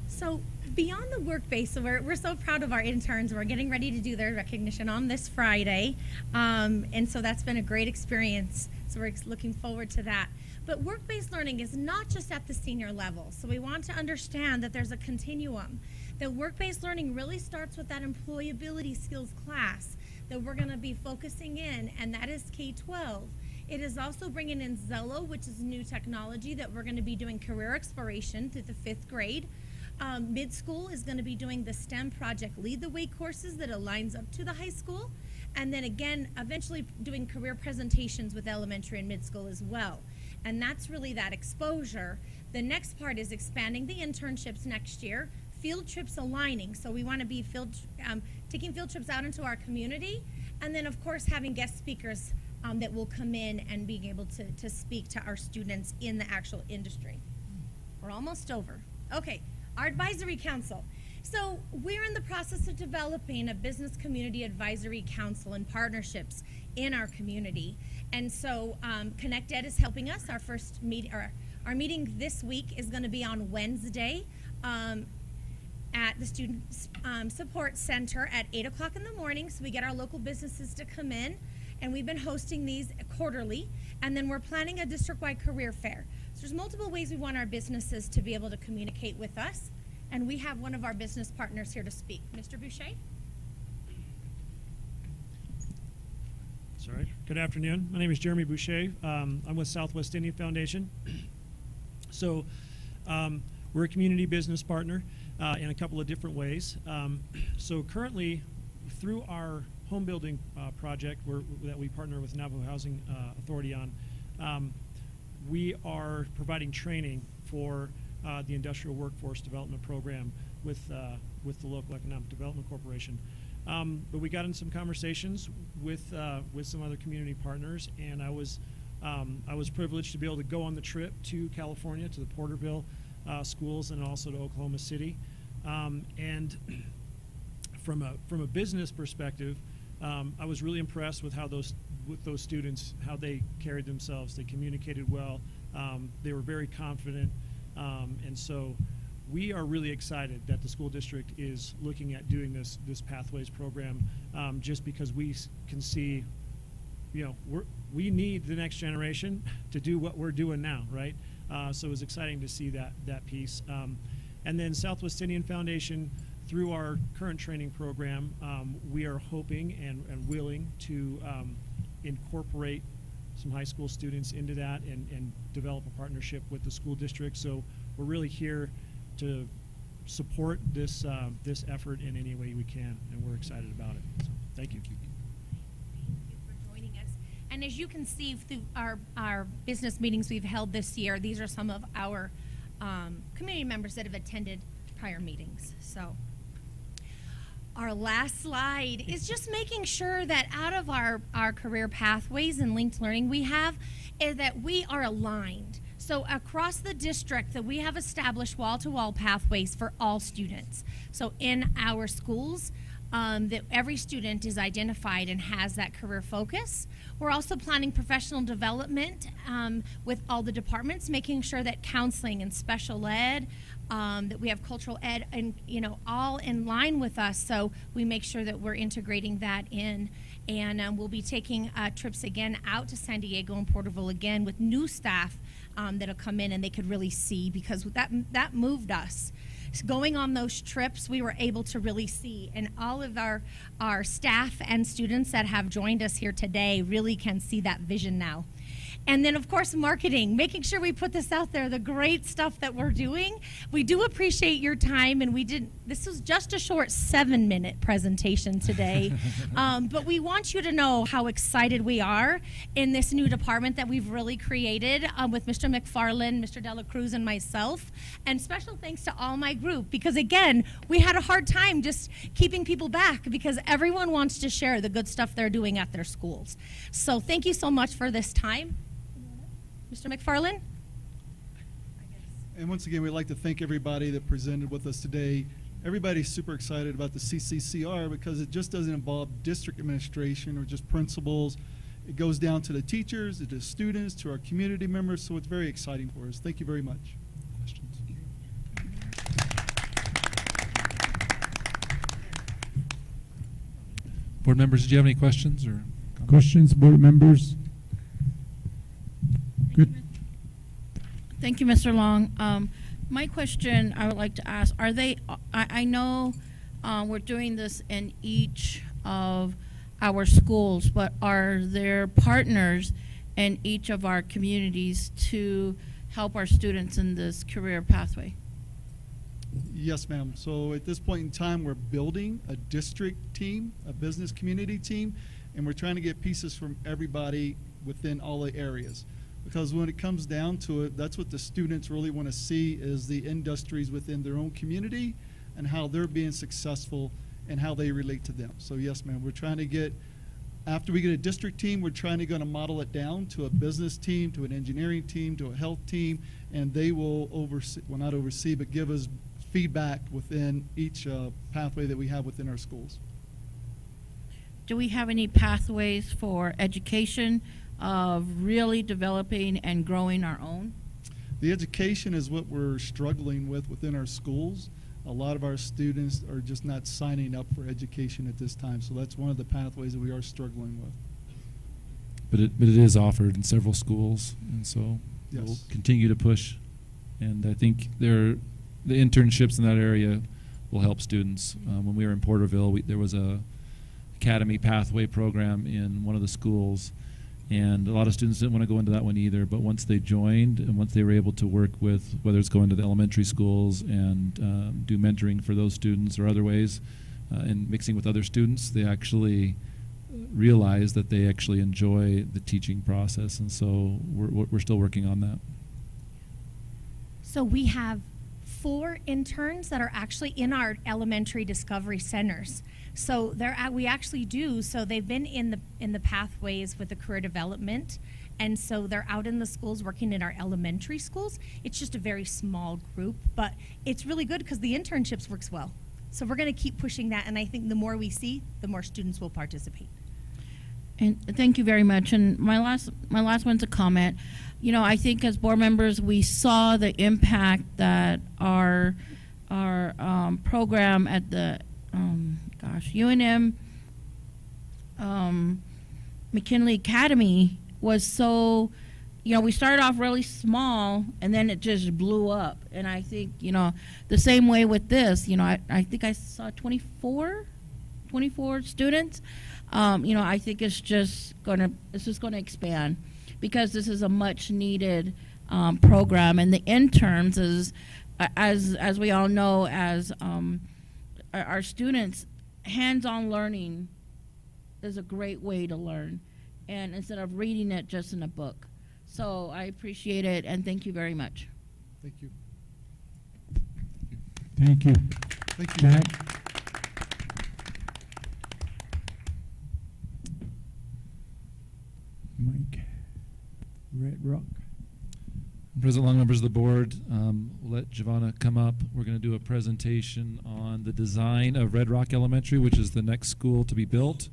So beyond the work base, so we're so proud of our interns. We're getting ready to do their recognition on this Friday. And so that's been a great experience. So we're looking forward to that. But work-based learning is not just at the senior level. So we want to understand that there's a continuum. That work-based learning really starts with that employability skills class that we're going to be focusing in, and that is K-12. It is also bringing in Zello, which is new technology that we're going to be doing career exploration through the 5th grade. Mid-school is going to be doing the STEM Project Lead the Way courses that aligns up to the high school. And then again, eventually doing career presentations with elementary and mid-school as well. And that's really that exposure. The next part is expanding the internships next year, field trips aligning. So we want to be taking field trips out into our community. And then of course having guest speakers that will come in and being able to speak to our students in the actual industry. We're almost over. Okay. Our advisory council. So we're in the process of developing a business community advisory council and partnerships in our community. And so ConnectEd is helping us. Our first meeting, our meeting this week is going to be on Wednesday at the Student Support Center at 8 o'clock in the morning. So we get our local businesses to come in, and we've been hosting these quarterly. And then we're planning a district-wide career fair. So there's multiple ways we want our businesses to be able to communicate with us. And we have one of our business partners here to speak. Mr. Boucher? Sorry. Good afternoon. My name is Jeremy Boucher. I'm with Southwest Indian Foundation. So we're a community business partner in a couple of different ways. So currently, through our home building project that we partner with Navajo Housing Authority on, we are providing training for the Industrial Workforce Development Program with the local Economic Development Corporation. But we got in some conversations with some other community partners, and I was I was privileged to be able to go on the trip to California, to the Porterville schools, and also to Oklahoma City. And from a business perspective, I was really impressed with those students, how they carried themselves. They communicated well. They were very confident, and so we are really excited that the school district is looking at doing this Pathways program, just because we can see, we need the next generation to do what we're doing now, right? So it was exciting to see that piece. And then Southwest Indian Foundation, through our current training program, we are hoping and willing to incorporate some high school students into that and develop a partnership with the school district. So we're really here to support this effort in any way we can, and we're excited about it. So thank you. Thank you for joining us. And as you can see through our business meetings we've held this year, these are some of our community members that have attended prior meetings. So our last slide is just making sure that out of our career pathways and linked learning we have, is that we are aligned. So across the district that we have established wall-to-wall pathways for all students. So in our schools, that every student is identified and has that career focus. We're also planning professional development with all the departments, making sure that counseling and special ed, that we have cultural ed, and all in line with us. So we make sure that we're integrating that in. And we'll be taking trips again out to San Diego and Porterville again with new staff that'll come in and they could really see, because that moved us. So going on those trips, we were able to really see, and all of our staff and students that have joined us here today really can see that vision now. And then, of course, marketing, making sure we put this out there, the great stuff that we're doing. We do appreciate your time, and this was just a short 7-minute presentation today. But we want you to know how excited we are in this new department that we've really created with Mr. McFarland, Mr. Dela Cruz, and myself. And special thanks to all my group, because again, we had a hard time just keeping people back because everyone wants to share the good stuff they're doing at their schools. So thank you so much for this time. Mr. McFarland? And once again, we'd like to thank everybody that presented with us today. Everybody's super excited about the CCCR because it just doesn't involve district administration or just principals. It goes down to the teachers, to the students, to our community members, so it's very exciting for us. Thank you very much. Questions? Board members, did you have any questions or comments? Questions, board members? Good. Thank you, Mr. Long. My question I would like to ask, I know we're doing this in each of our schools, but are there partners in each of our communities to help our students in this career pathway? Yes, ma'am. So at this point in time, we're building a district team, a business community team, and we're trying to get pieces from everybody within all the areas. Because when it comes down to it, that's what the students really want to see, is the industries within their own community and how they're being successful and how they relate to them. So yes, ma'am, we're trying to get, after we get a district team, we're trying to model it down to a business team, to an engineering team, to a health team, and they will oversee, well, not oversee, but give us feedback within each pathway that we have within our schools. Do we have any pathways for education of really developing and growing our own? The education is what we're struggling with within our schools. A lot of our students are just not signing up for education at this time, so that's one of the pathways that we are struggling with. But it is offered in several schools, and so Yes. we'll continue to push. And I think the internships in that area will help students. When we were in Porterville, there was a academy pathway program in one of the schools, and a lot of students didn't want to go into that one either, but once they joined and once they were able to work with, whether it's going to the elementary schools and do mentoring for those students or other ways, and mixing with other students, they actually realize that they actually enjoy the teaching process, and so we're still working on that. So we have 4 interns that are actually in our elementary discovery centers. So we actually do. So they've been in the pathways with the career development, And so they're out in the schools working in our elementary schools. It's just a very small group, but it's really good because the internships works well. So we're going to keep pushing that, and I think the more we see, the more students will participate. And thank you very much. And my last one's a comment. You know, I think as board members, we saw the impact that our program at the UNM McKinley Academy was so. You know, we started off really small, and then it just blew up. And I think, you know, the same way with this. You know, I think I saw 24 students. You know, I think it's just gonna expand because this is a much needed program, and the interns is, as we all know, as our students, hands-on learning is a great way to learn, and instead of reading it just in a book. So I appreciate it, and thank you very much. Thank you. Thank you. Thank you. Matt? Mike. Red Rock. President Long, members of the board, we'll let Giovanna come up. We're going to do a presentation on the design of Red Rock Elementary, which is the next school to be built.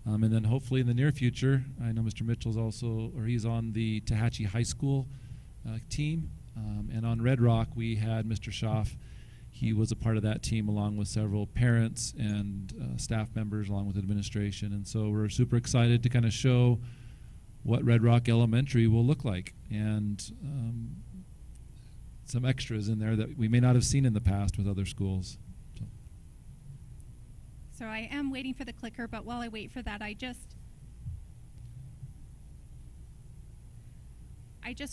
And then hopefully in the near future, I know Mr. Mitchell's also, or he's on the Tehachapi High School team. And on Red Rock, we had Mr. Schaff. He was a part of that team along with several parents and staff members along with administration. And so we're super excited to kind of show what Red Rock Elementary will look like, and some extras in there that we may not have seen in the past with other schools. So I am waiting for the clicker, but while I wait for that, I just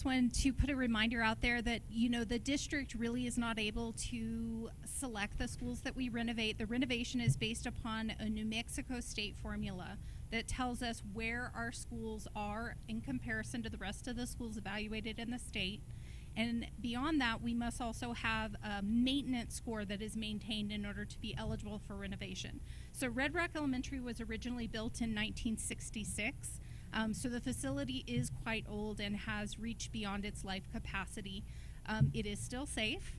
wanted to put a reminder out there that, you know, the district really is not able to select the schools that we renovate. The renovation is based upon a New Mexico state formula that tells us where our schools are in comparison to the rest of the schools evaluated in the state. And beyond that, we must also have a maintenance score that is maintained in order to be eligible for renovation. So Red Rock Elementary was originally built in 1966. So the facility is quite old and has reached beyond its life capacity. It is still safe,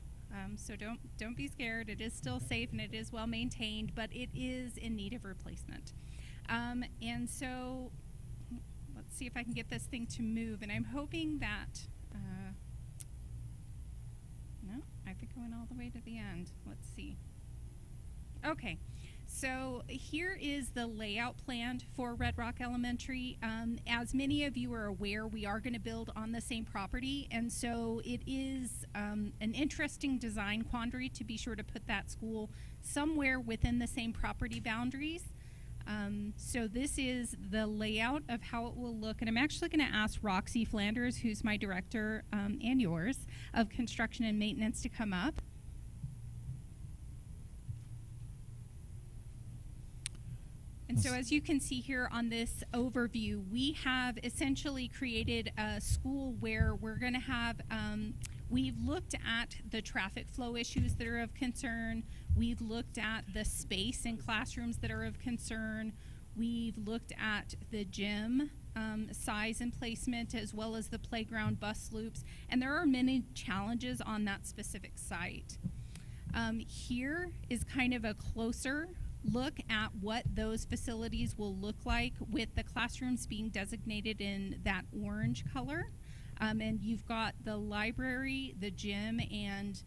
so don't be scared. It is still safe and it is well maintained, but it is in need of replacement. And so let's see if I can get this thing to move. And I'm hoping that, no, I think I went all the way to the end. Let's see. Okay. So here is the layout plan for Red Rock Elementary. As many of you are aware, we are going to build on the same property, and so it is an interesting design quandary to be sure to put that school somewhere within the same property boundaries. So this is the layout of how it will look, and I'm actually going to ask Roxy Flanders, who's my director and yours of construction and maintenance, to come up. And so as you can see here on this overview, we have essentially created a school where we're going to have, we've looked at the traffic flow issues that are of concern. We've looked at the space in classrooms that are of concern. We've looked at the gym size and placement, as well as the playground bus loops. And there are many challenges on that specific site. Here is kind of a closer look at what those facilities will look like with the classrooms being designated in that orange color. And you've got the library, the gym, and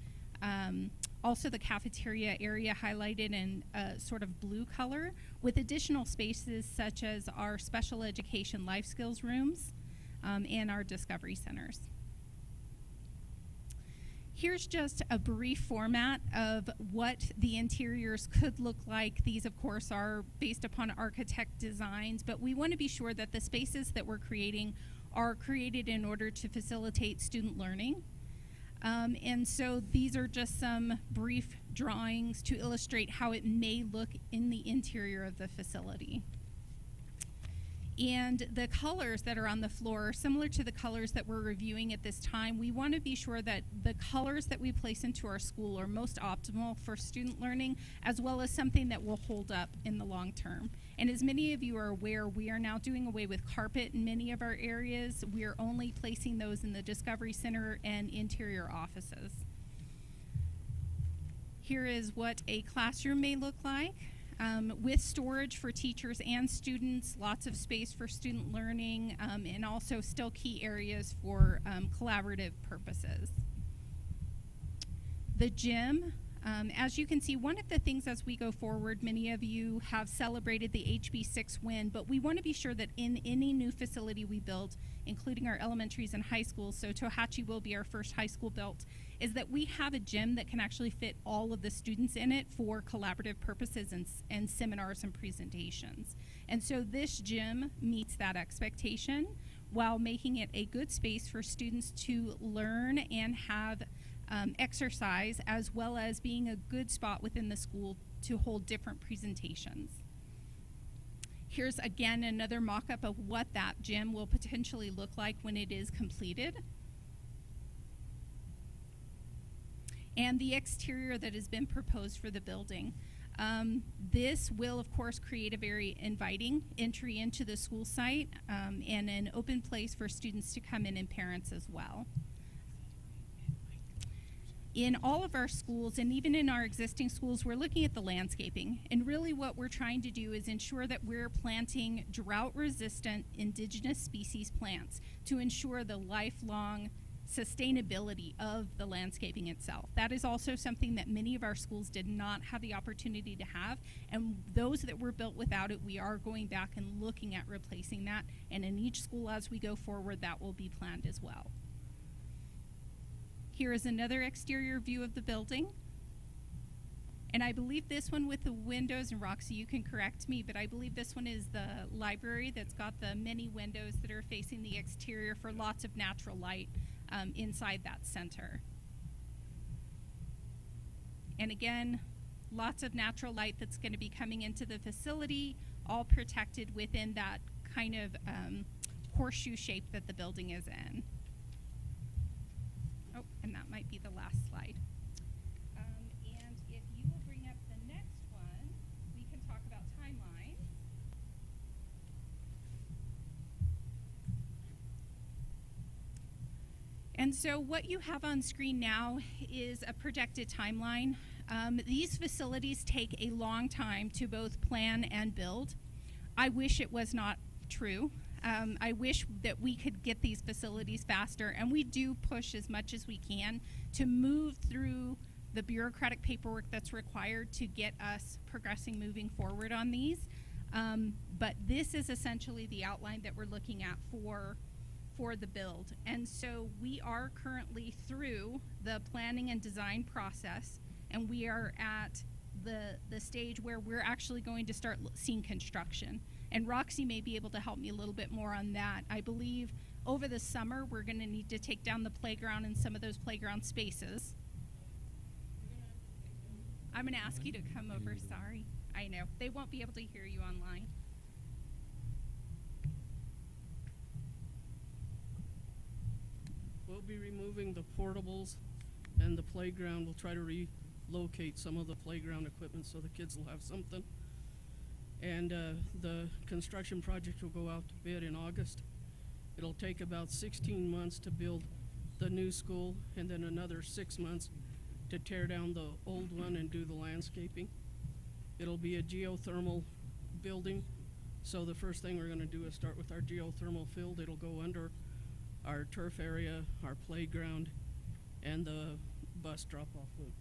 also the cafeteria area highlighted in a sort of blue color, with additional spaces such as our special education life skills rooms and our discovery centers. Here's just a brief format of what the interiors could look like. These, of course, are based upon architect designs, but we want to be sure that the spaces that we're creating are created in order to facilitate student learning. And so these are just some brief drawings to illustrate how it may look in the interior of the facility. And the colors that are on the floor are similar to the colors that we're reviewing at this time. We want to be sure that the colors that we place into our school are most optimal for student learning, as well as something that will hold up in the long term. And as many of you are aware, we are now doing away with carpet in many of our areas. We are only placing those in the Discovery Center and interior offices. Here is what a classroom may look like. With storage for teachers and students, lots of space for student learning, and also still key areas for collaborative purposes. The gym, as you can see, one of the things as we go forward, many of you have celebrated the HB6 win, but we want to be sure that in any new facility we build, including our elementaries and high schools, so Tohatchi will be our first high school built, is that we have a gym that can actually fit all of the students in it for collaborative purposes and seminars and presentations. And so this gym meets that expectation while making it a good space for students to learn and have exercise, as well as being a good spot within the school to hold different presentations. Here's again another mock-up of what that gym will potentially look like when it is completed. And the exterior that has been proposed for the building. This will, of course, create a very inviting entry into the school site and an open place for students to come in and parents as well. In all of our schools, and even in our existing schools, we're looking at the landscaping. And really what we're trying to do is ensure that we're planting drought-resistant indigenous species plants to ensure the lifelong sustainability of the landscaping itself. That is also something that many of our schools did not have the opportunity to have, and those that were built without it, we are going back and looking at replacing that, and in each school as we go forward, that will be planned as well. Here is another exterior view of the building. And I believe this one with the windows, and Roxy, you can correct me, but I believe this one is the library that's got the many windows that are facing the exterior for lots of natural light inside that center. And again, lots of natural light that's going to be coming into the facility, all protected within that kind of horseshoe shape that the building is in. Oh, and that might be the last slide. And if you will bring up the next one, we can talk about timeline. And so what you have on screen now is a projected timeline. These facilities take a long time to both plan and build. I wish it was not true. I wish that we could get these facilities faster, and we do push as much as we can to move through the bureaucratic paperwork that's required to get us progressing, moving forward on these. But this is essentially the outline that we're looking at for the build. And so we are currently through the planning and design process, and we are at the stage where we're actually going to start seeing construction. And Roxy may be able to help me a little bit more on that. I believe over the summer we're going to need to take down the playground and some of those playground spaces. I'm going to ask you to come over. Sorry. I know. They won't be able to hear you online. We'll be removing the portables and the playground. We'll try to relocate some of the playground equipment so the kids will have something. And the construction project will go out to bid in August. It'll take about 16 months to build the new school, and then another 6 months to tear down the old one and do the landscaping. It'll be a geothermal building, so the first thing we're going to do is start with our geothermal field. It'll go under our turf area, our playground, and the bus drop-off loop.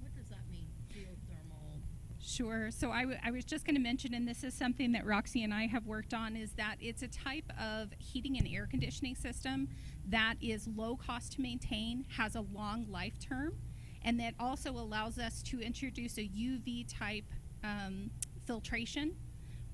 What does that mean, geothermal? Sure. So I was just going to mention, and this is something that Roxy and I have worked on, is that it's a type of heating and air conditioning system that is low cost to maintain, has a long life term, and that also allows us to introduce a UV type filtration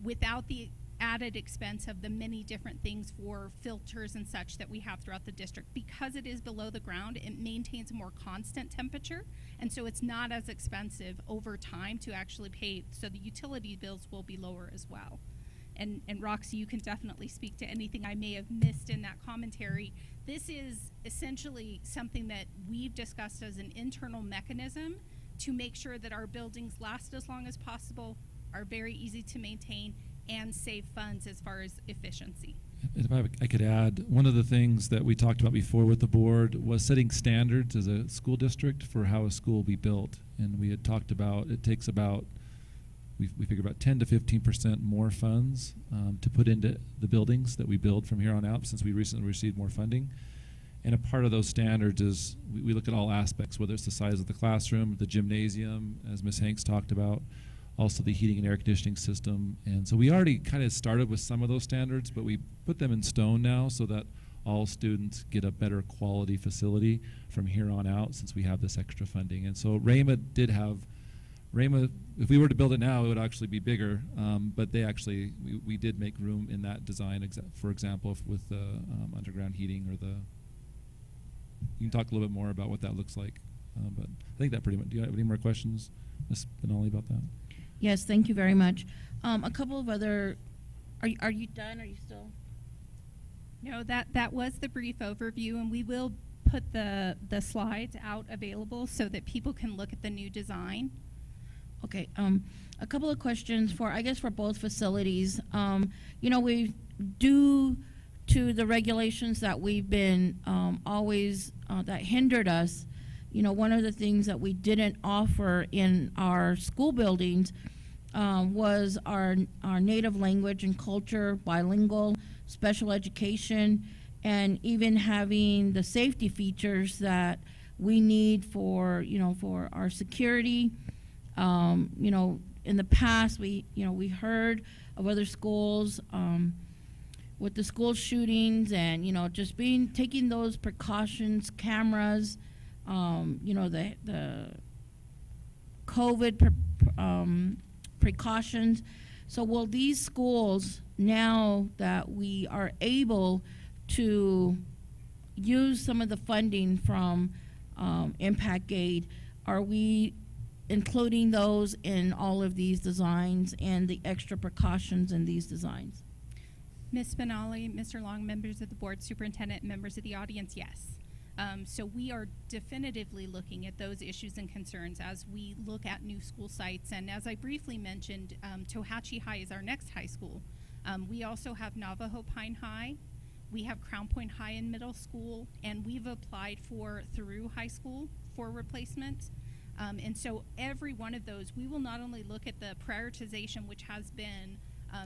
without the added expense of the many different things for filters and such that we have throughout the district. Because it is below the ground, it maintains a more constant temperature, and so it's not as expensive over time to actually pay, so the utility bills will be lower as well. And Roxy, you can definitely speak to anything I may have missed in that commentary. This is essentially something that we've discussed as an internal mechanism to make sure that our buildings last as long as possible, are very easy to maintain and save funds as far as efficiency. If I could add, one of the things that we talked about before with the board was setting standards as a school district for how a school will be built. And we had talked about it takes about, we figure about 10 to 15% more funds to put into the buildings that we build from here on out, since we recently received more funding. And a part of those standards is we look at all aspects, whether it's the size of the classroom, the gymnasium, as Ms. Hanks talked about, also the heating and air conditioning system. And so we already kind of started with some of those standards, but we put them in stone now so that all students get a better quality facility from here on out, since we have this extra funding. And so Rhema, if we were to build it now, it would actually be bigger, but we did make room in that design, for example, with the underground heating or the, you can talk a little bit more about what that looks like. But I think that pretty much, do you have any more questions, Ms. Benali, about that? Yes, thank you very much. A couple of other, are you done? Are you still? No, that was the brief overview, and we will put the slides out available so that people can look at the new design. Okay, a couple of questions for, I guess, for both facilities. We due to the regulations that we've been always, that hindered us, one of the things that we didn't offer in our school buildings was our native language and culture, bilingual, special education, and even having the safety features that we need for, for our security. In the past, we heard of other schools with the school shootings and, just taking those precautions, cameras, the COVID precautions. So will these schools, now that we are able to use some of the funding from Impact Aid, are we including those in all of these designs and the extra precautions in these designs? Ms. Benali, Mr. Long, members of the board, superintendent, and members of the audience, yes. So we are definitively looking at those issues and concerns as we look at new school sites. And as I briefly mentioned, Tohatchee High is our next high school. We also have Navajo Pine High. We have Crown Point High in middle school, and we've applied for Thoreau High School for replacement. And so every one of those, we will not only look at the prioritization, which has been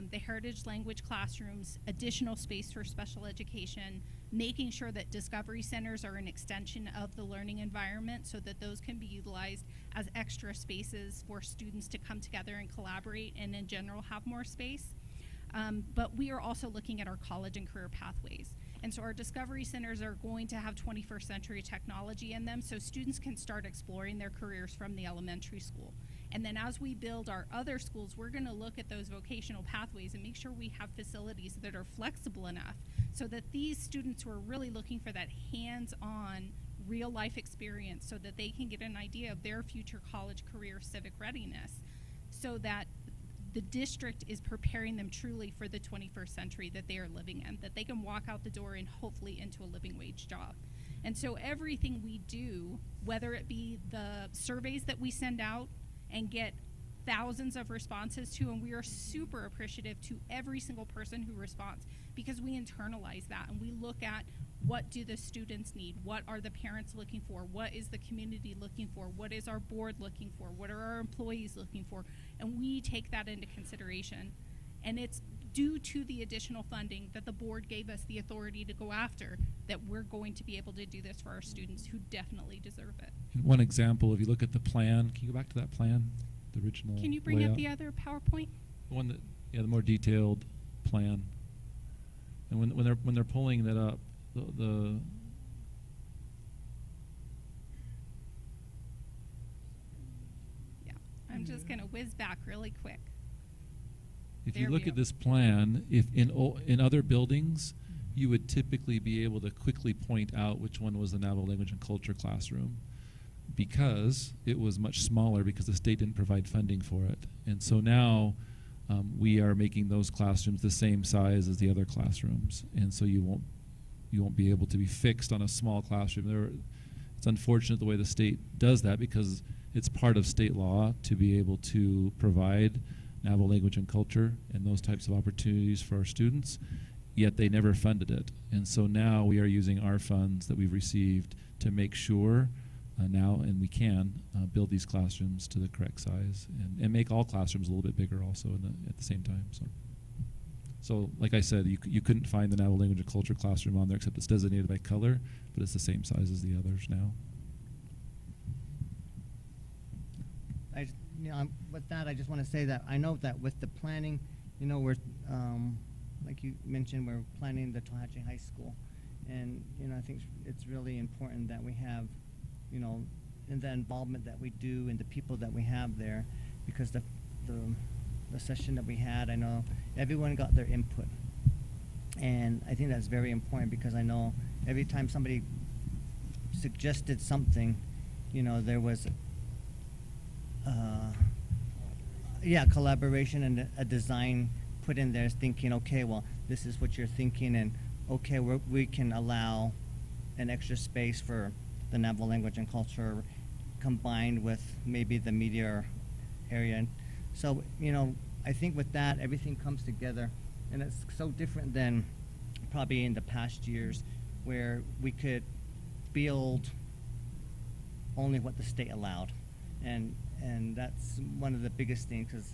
the heritage language classrooms, additional space for special education, making sure that discovery centers are an extension of the learning environment so that those can be utilized as extra spaces for students to come together and collaborate and in general have more space. But we are also looking at our college and career pathways. And so our discovery centers are going to have 21st century technology in them so students can start exploring their careers from the elementary school. And then as we build our other schools, we're going to look at those vocational pathways and make sure we have facilities that are flexible enough so that these students who are really looking for that hands-on real life experience so that they can get an idea of their future college career civic readiness, so that the district is preparing them truly for the 21st century that they are living in, that they can walk out the door and hopefully into a living wage job. And so everything we do, whether it be the surveys that we send out and get thousands of responses to, and we are super appreciative to every single person who responds because we internalize that and we look at what do the students need, what are the parents looking for, what is the community looking for, what is our board looking for, what are our employees looking for, and we take that into consideration. And it's due to the additional funding that the board gave us the authority to go after that we're going to be able to do this for our students who definitely deserve it. One example, if you look at the plan, can you go back to that plan, the original Can you bring layout? up the other PowerPoint? The one that, the more detailed plan. And when they're pulling that up, the yeah, I'm just going to whiz back really quick. If There you we look go. at this plan, if in other buildings, you would typically be able to quickly point out which one was the Navajo language and culture classroom, because it was much smaller because the state didn't provide funding for it. And so now we are making those classrooms the same size as the other classrooms, and so you won't be able to be fixed on a small classroom. It's unfortunate the way the state does that because it's part of state law to be able to provide Navajo language and culture and those types of opportunities for our students, yet they never funded it. And so now we are using our funds that we've received to make sure now, and we can, build these classrooms to the correct size and make all classrooms a little bit bigger also at the same time. So like I said, you couldn't find the Navajo language and culture classroom on there except it's designated by color, but it's the same size as the others now. With that, I just want to say that I know that with the planning, we're, like you mentioned, we're planning the Tohatchi High School. And, I think it's really important that we have, in the involvement that we do and the people that we have there, because the session that we had, I know everyone got their input. And I think that's very important because I know every time somebody suggested something, there was collaboration and a design put in there thinking, okay, well, this is what you're thinking, and okay, we can allow an extra space for the Navajo language and culture combined with maybe the media area. And so, I think with that, everything comes together, and it's so different than probably in the past years where we could build only what the state allowed. And that's one of the biggest things because,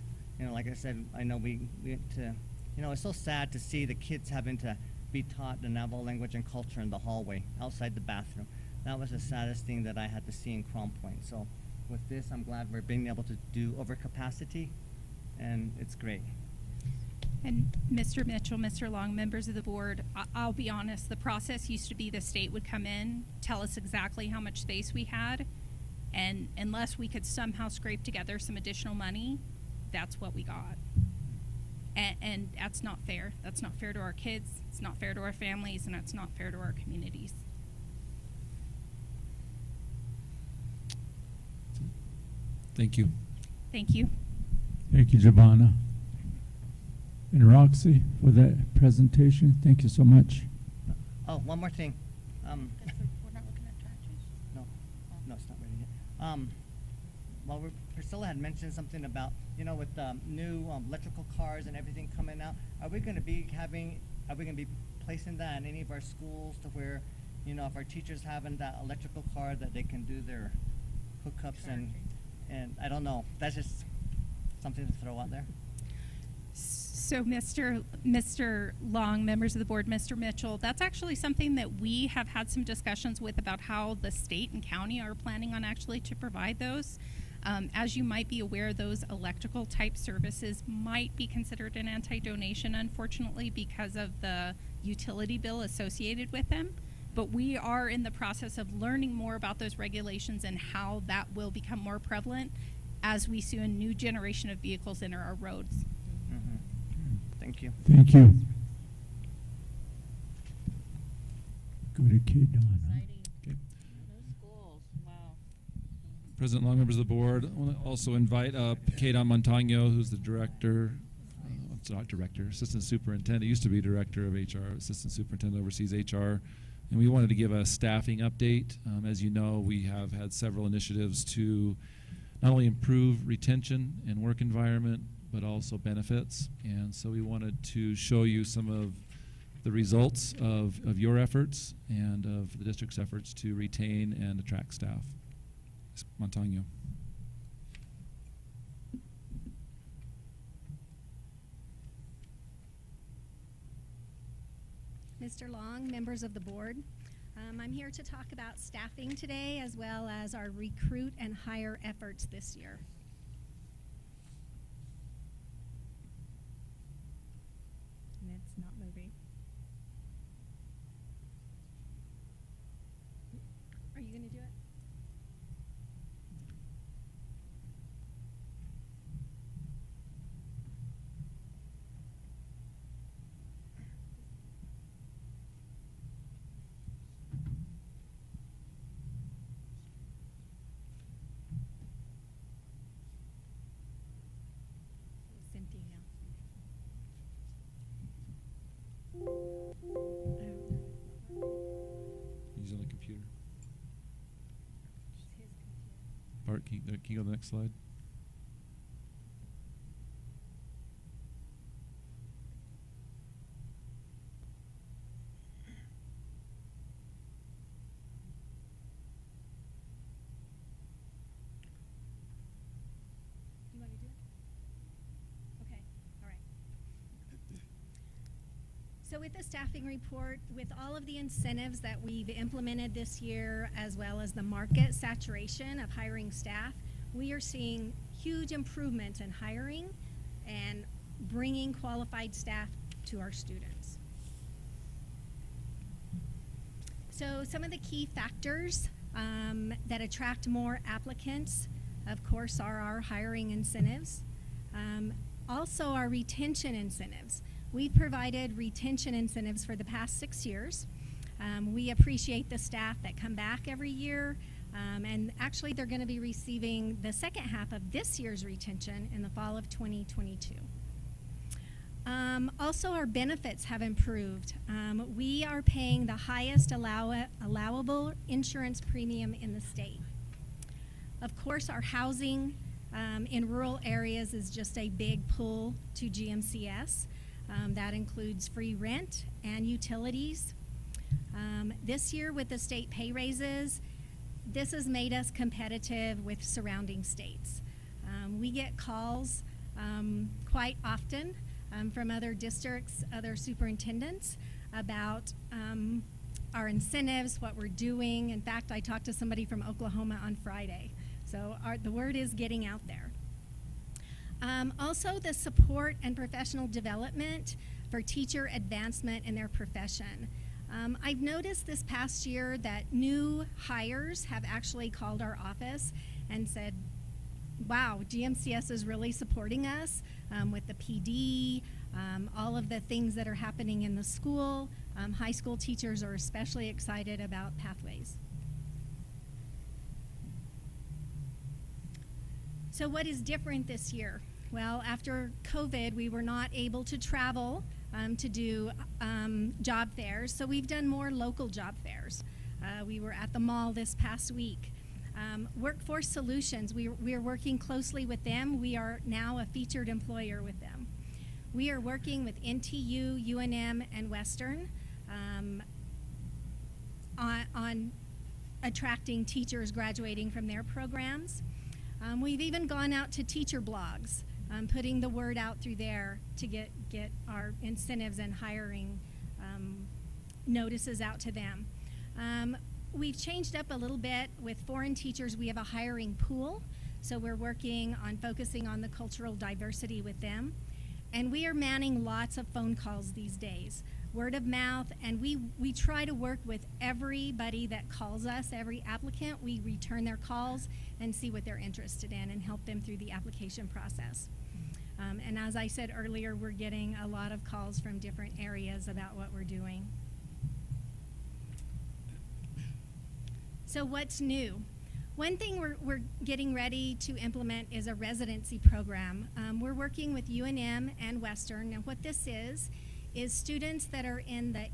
like I said, I know we went to, it's so sad to see the kids having to be taught the Navajo language and culture in the hallway, outside the bathroom. That was the saddest thing that I had to see in Crown Point. So with this, I'm glad we're being able to do overcapacity, and it's great. And Mr. Mitchell, Mr. Long, members of the board, I'll be honest, the process used to be the state would come in, tell us exactly how much space we had, and unless we could somehow scrape together some additional money, that's what we got. And that's not fair. That's not fair to our kids, it's not fair to our families, and it's not fair to our communities. Thank you. Thank you. Thank you, Giovanna. And Roxy, for that presentation. Thank you so much. Oh, one more thing. We're not looking at taxes? No, it's not ready yet. Well, Priscilla had mentioned something about, with new electrical cars and everything coming out. Are we going to be placing that in any of our schools to where, if our teachers having that electrical car that they can do their hookups and I don't know. That's just something to throw out there. So Mr. Long, members of the board, Mr. Mitchell, that's actually something that we have had some discussions with about how the state and county are planning on actually to provide those. As you might be aware, those electrical type services might be considered an anti-donation, unfortunately, because of the utility bill associated with them. But we are in the process of learning more about those regulations and how that will become more prevalent as we see a new generation of vehicles enter our roads. Mm-hmm. Thank you. Thank you. Go to Kay Dawn. Okay. President Long, members of the board, I want to also invite Kate Montagno, who's the director, assistant superintendent, used to be director of HR, assistant superintendent oversees HR. And we wanted to give a staffing update. As you know, we have had several initiatives to not only improve retention and work environment, but also benefits. And so we wanted to show you some of the results of your efforts and of the district's efforts to retain and attract staff. Montagno. Mr. Long, members of the board, I'm here to talk about staffing today as well as our recruit and hire efforts this year. And it's not moving. Are you going to do it? He's on the computer. Bart, can you go to the next slide? So with the staffing report, with all of the incentives that we've implemented this year, as well as the market saturation of hiring staff, we are seeing huge improvements in hiring and bringing qualified staff to our students. So some of the key factors that attract more applicants, of course, are our hiring incentives. Also our retention incentives. We've provided retention incentives for the past 6 years. We appreciate the staff that come back every year, and actually they're going to be receiving the second half of this year's retention in the fall of 2022. Also, our benefits have improved. We are paying the highest allowable insurance premium in the state. Of course, our housing in rural areas is just a big pull to GMCS. That includes free rent and utilities. This year with the state pay raises, this has made us competitive with surrounding states. We get calls quite often from other districts, other superintendents about our incentives, what we're doing. In fact, I talked to somebody from Oklahoma on Friday. So the word is getting out there. Also, the support and professional development for teacher advancement in their profession. I've noticed this past year that new hires have actually called our office and said, wow, GMCS is really supporting us with the PD, all of the things that are happening in the school. High school teachers are especially excited about Pathways. So what is different this year? Well, after COVID, we were not able to travel to do job fairs, so we've done more local job fairs. We were at the mall this past week. Workforce Solutions, we are working closely with them. We are now a featured employer with them. We are working with NTU, UNM, and Western on attracting teachers graduating from their programs. We've even gone out to teacher blogs, putting the word out through there to get our incentives and hiring notices out to them. We've changed up a little bit with foreign teachers. We have a hiring pool, so we're working on focusing on the cultural diversity with them. And we are manning lots of phone calls these days, word of mouth, and we try to work with everybody that calls us, every applicant. We return their calls and see what they're interested in and help them through the application process. And as I said earlier, we're getting a lot of calls from different areas about what we're doing. So what's new? One thing we're getting ready to implement is a residency program. We're working with UNM and Western, and what this is students that are in the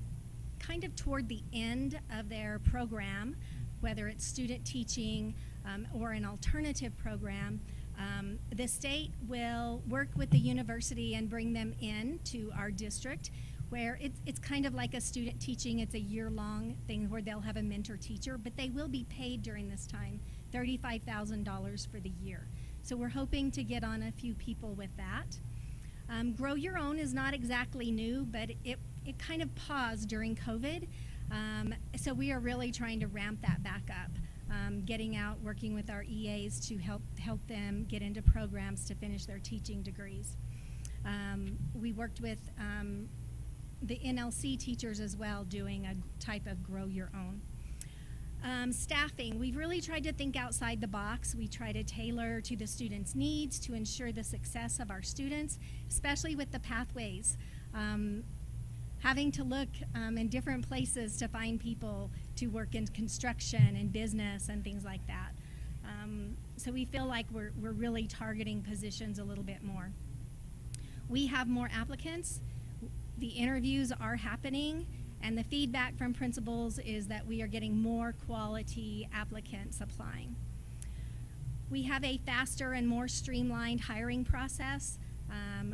kind of toward the end of their program, whether it's student teaching or an alternative program, the state will work with the university and bring them in to our district, where it's kind of like a student teaching. It's a year-long thing where they'll have a mentor teacher, but they will be paid during this time $35,000 for the year. So we're hoping to get on a few people with that. Grow Your Own is not exactly new, but it kind of paused during COVID. So we are really trying to ramp that back up, getting out, working with our EAs to help them get into programs to finish their teaching degrees. We worked with the NLC teachers as well, doing a type of Grow Your Own. Staffing, we've really tried to think outside the box. We try to tailor to the students' needs to ensure the success of our students, especially with the pathways. Having to look in different places to find people to work in construction and business and things like that. So we feel like we're really targeting positions a little bit more. We have more applicants. The interviews are happening, and the feedback from principals is that we are getting more quality applicants applying. We have a faster and more streamlined hiring process.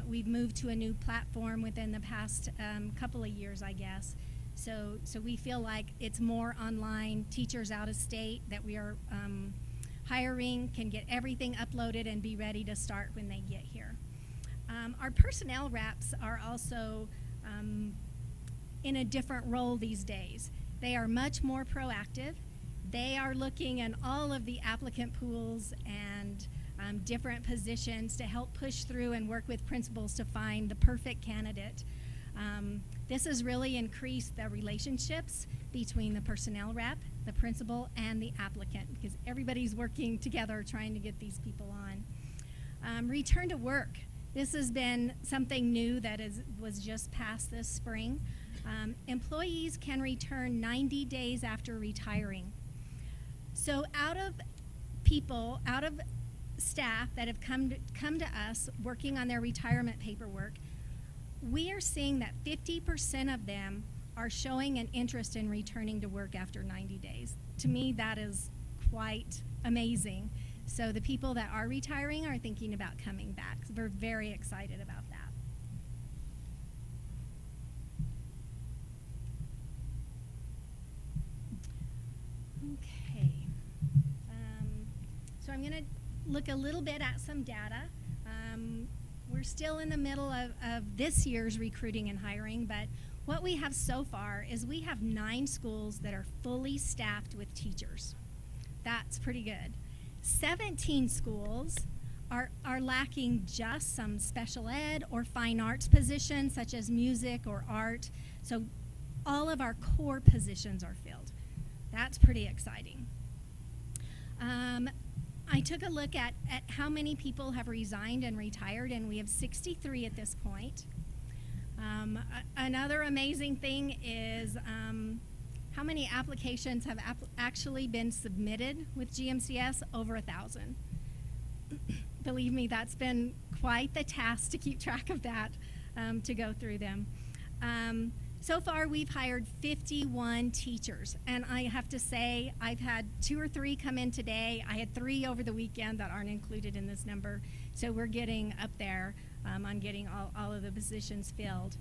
We've moved to a new platform within the past couple of years, I guess. So we feel like it's more online. Teachers out of state that we are hiring can get everything uploaded and be ready to start when they get here. Our personnel reps are also in a different role these days. They are much more proactive. They are looking at all of the applicant pools and different positions to help push through and work with principals to find the perfect candidate. This has really increased the relationships between the personnel rep, the principal, and the applicant, because everybody's working together trying to get these people on. Return to work. This has been something new that was just passed this spring. Employees can return 90 days after retiring. So out of staff that have come to us working on their retirement paperwork, we are seeing that 50% of them are showing an interest in returning to work after 90 days. To me, that is quite amazing. So the people that are retiring are thinking about coming back. So we're very excited about that. Okay. So I'm going to look a little bit at some data. We're still in the middle of this year's recruiting and hiring, but what we have so far is we have 9 schools that are fully staffed with teachers. That's pretty good. 17 schools are lacking just some special ed or fine arts positions such as music or art. So all of our core positions are filled. That's pretty exciting. I took a look at how many people have resigned and retired, and we have 63 at this point. Another amazing thing is how many applications have actually been submitted with GMCS? Over 1,000. Believe me, that's been quite the task to keep track of that, to go through them. So far, we've hired 51 teachers, and I have to say, I've had 2 or 3 come in today. I had 3 over the weekend that aren't included in this number, so we're getting up there on getting all of the positions filled.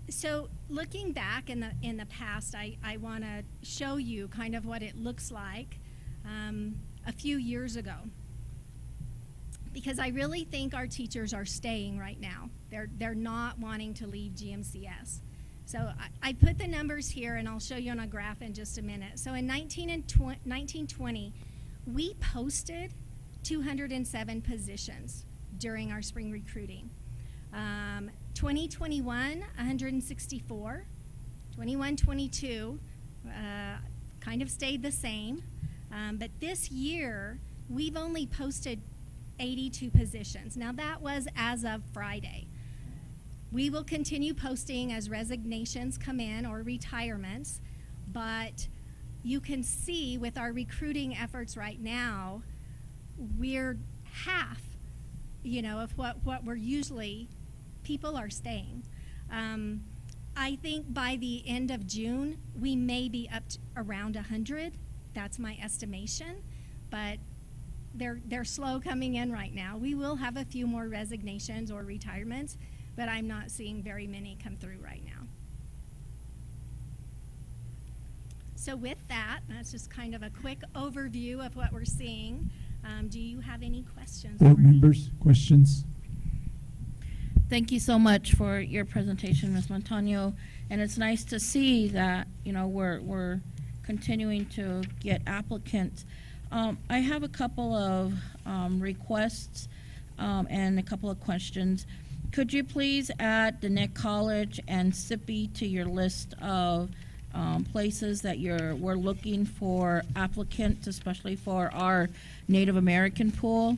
So looking back in the past, I want to show you kind of what it looks like a few years ago, because I really think our teachers are staying right now. They're not wanting to leave GMCS. So I put the numbers here, and I'll show you on a graph in just a minute. So in 1920, we posted 207 positions during our spring recruiting. 2021, 164. 21-22 kind of stayed the same. But this year, we've only posted 82 positions. Now, that was as of Friday. We will continue posting as resignations come in or retirements, but you can see with our recruiting efforts right now, we're half, of what we're usually, people are staying. I think by the end of June, we may be up to around 100. That's my estimation, but they're slow coming in right now. We will have a few more resignations or retirements, but I'm not seeing very many come through right now. So with that, that's just kind of a quick overview of what we're seeing. Do you have any questions? Board members, questions? Thank you so much for your presentation, Ms. Montano. And it's nice to see that, we're continuing to get applicants. I have a couple of requests and a couple of questions. Could you please add the Nick College and SIPI to your list of places that we're looking for applicants, especially for our Native American pool?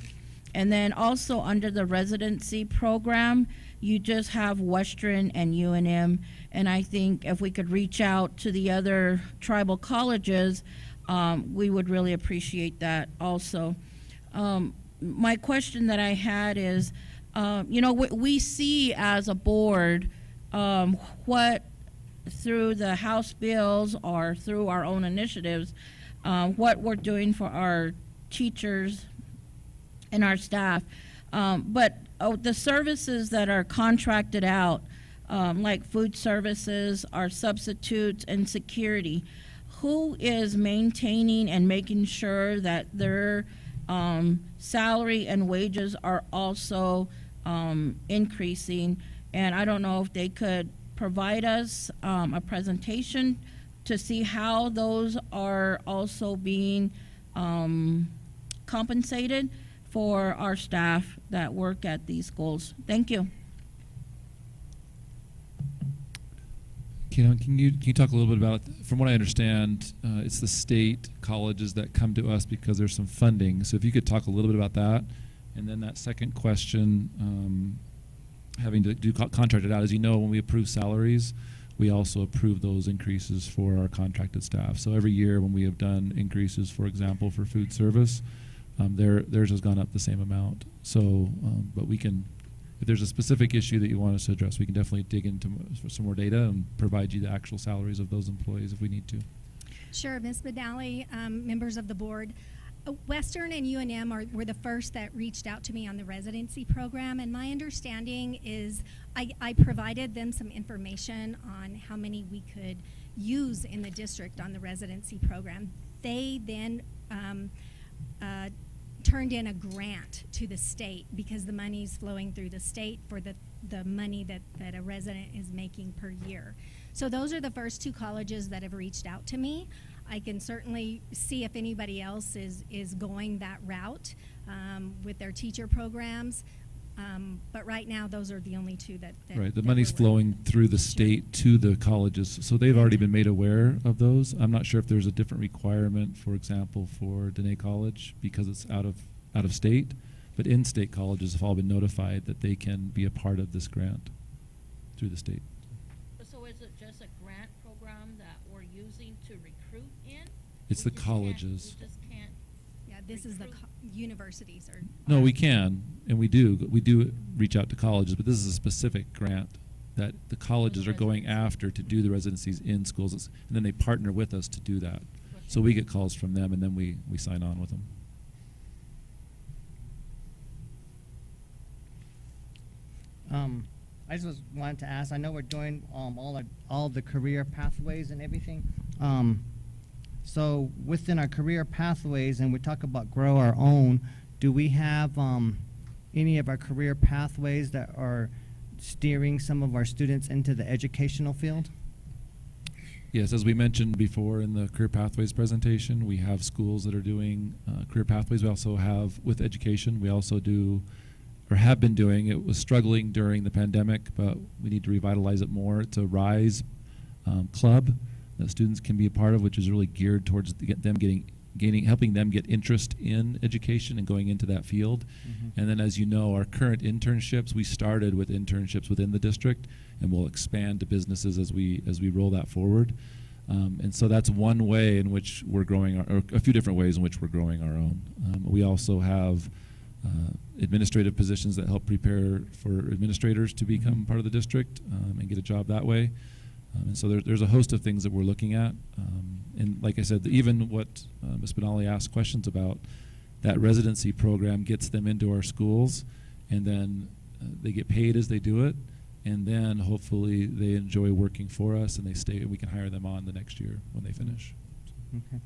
And then also under the residency program, you just have Western and UNM, and I think if we could reach out to the other tribal colleges, we would really appreciate that also. My question that I had is, we see as a board what through the House bills or through our own initiatives, what we're doing for our teachers and our staff. But the services that are contracted out, like food services, our substitutes, and security, who is maintaining and making sure that their salary and wages are also increasing? And I don't know if they could provide us a presentation to see how those are also being compensated for our staff that work at these schools. Thank you. Can you talk a little bit about, from what I understand, it's the state colleges that come to us because there's some funding. So if you could talk a little bit about that. And then that second question, having to do contracted out, as you know, when we approve salaries, we also approve those increases for our contracted staff. So every year when we have done increases, for example, for food service, theirs has gone up the same amount. So, but we can, if there's a specific issue that you want us to address, we can definitely dig into some more data and provide you the actual salaries of those employees if we need to. Sure, Ms. Benally, members of the board. Western and UNM were the first that reached out to me on the residency program, and my understanding is I provided them some information on how many we could use in the district on the residency program. They then turned in a grant to the state because the money's flowing through the state for the money that a resident is making per year. So those are the first two colleges that have reached out to me. I can certainly see if anybody else is going that route with their teacher programs. But right now, those are the only two that right, the money's flowing through the state to the colleges, so they've already been made aware of those. I'm not sure if there's a different requirement, for example, for Dene College because it's out of state, but in-state colleges have all been notified that they can be a part of this grant through the state. So is it just a grant program that we're using to recruit in? It's the colleges. We just can't. Yeah, this is the universities are. No, we can, and we do reach out to colleges, but this is a specific grant that the colleges are going after to do the residencies in schools, and then they partner with us to do that. So we get calls from them, and then we sign on with them. I just wanted to ask, I know we're doing all the career pathways and everything. So within our career pathways, and we talk about grow our own, do we have any of our career pathways that are steering some of our students into the educational field? Yes, as we mentioned before in the career pathways presentation, we have schools that are doing career pathways. We also have, with education, we also do, or have been doing, it was struggling during the pandemic, but we need to revitalize it more. It's a RISE club that students can be a part of, which is really geared towards helping them get interest in education and going into that field. Mm-hmm. And then, as you know, our current internships, we started with internships within the district, and we'll expand to businesses as we roll that forward. And so that's one way in which we're growing, or a few different ways in which we're growing our own. We also have administrative positions that help prepare for administrators to become part of the district and get a job that way. And so there's a host of things that we're looking at. And like I said, even what Ms. Benally asked questions about, that residency program gets them into our schools, and then they get paid as they do it, and then hopefully they enjoy working for us and they stay, and we can hire them on the next year when they finish. Okay.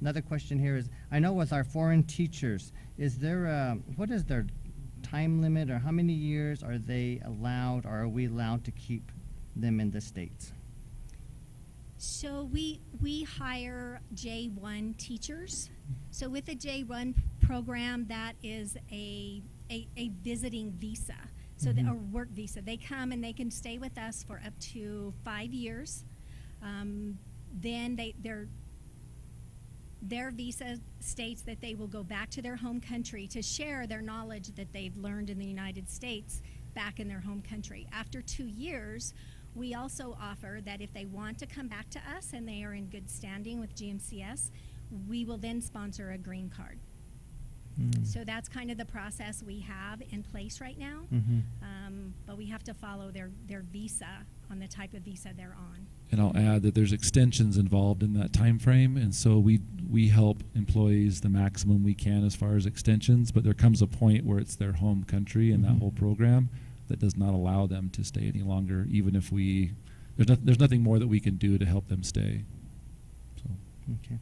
Another question here is, I know with our foreign teachers, is there what is their time limit, or how many years are they allowed, or are we allowed to keep them in the States? So we hire J1 teachers. So with the J1 program, that is a visiting visa, so a work visa. They come and they can stay with us for up to 5 years. Then their visa states that they will go back to their home country to share their knowledge that they've learned in the United States back in their home country. After 2 years, we also offer that if they want to come back to us and they are in good standing with GMCS, we will then sponsor a green card. So that's kind of the process we have in place right now. But we have to follow their visa on the type of visa they're on. And I'll add that there's extensions involved in that time frame, and so we help employees the maximum we can as far as extensions, but there comes a point where it's their home country and that whole program that does not allow them to stay any longer, even if there's nothing more that we can do to help them stay. So. Okay.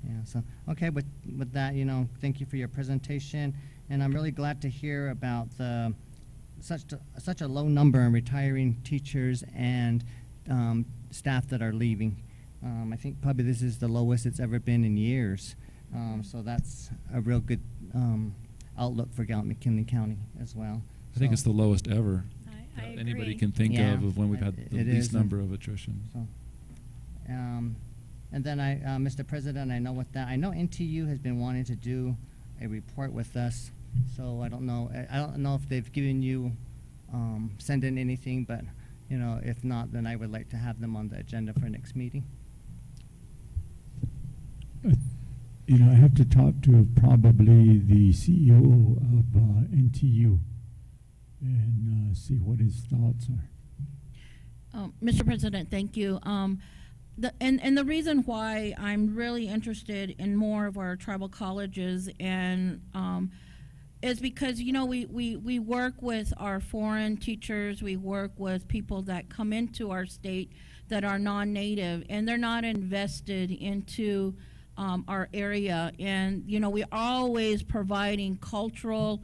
Yeah, so, okay, with that, thank you for your presentation, and I'm really glad to hear about the such a low number of retiring teachers and staff that are leaving. I think probably this is the lowest it's ever been in years. So that's a real good outlook for Gallup McKinley County as well. I think it's the lowest ever I that anybody agree. can think Yeah, of when we've had the it least is. number of attrition. So, and then Mr. President, I know with that, I know NTU has been wanting to do a report with us. So I don't know if they've given you, send in anything, but you know, if not, then I would like to have them on the agenda for next meeting. You know, I have to talk to probably the CEO of NTU and see what his thoughts are. Mr. President, thank you. The reason why I'm really interested in more of our tribal colleges and is because, you know, we work with our foreign teachers, we work with people that come into our state that are non-native, and they're not invested into our area. And, you know, we're always providing cultural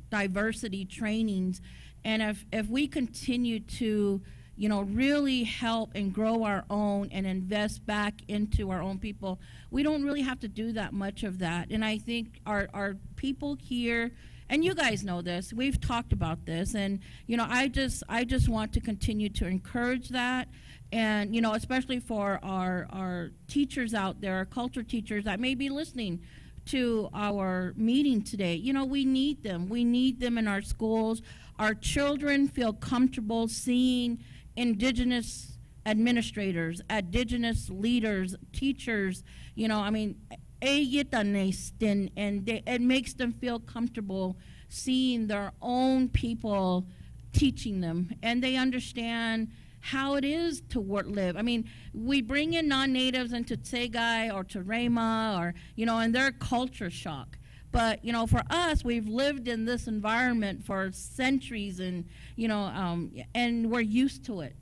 diversity trainings. And if we continue to, you know, really help and grow our own and invest back into our own people, we don't really have to do that much of that. And I think our people here, and you guys know this, we've talked about this, and you know, I just want to continue to encourage that. And you know, especially for our teachers out there, our culture teachers that may be listening to our meeting today, you know, we need them in our schools. Our children feel comfortable seeing Indigenous administrators, Indigenous leaders, teachers, you know, I mean, and it makes them feel comfortable seeing their own people teaching them, and they understand how it is to live. I mean, we bring in non-natives into Tsegai or to Rema or, you know, and they're culture shock. But, you know, for us, we've lived in this environment for centuries and, you know, and we're used to it.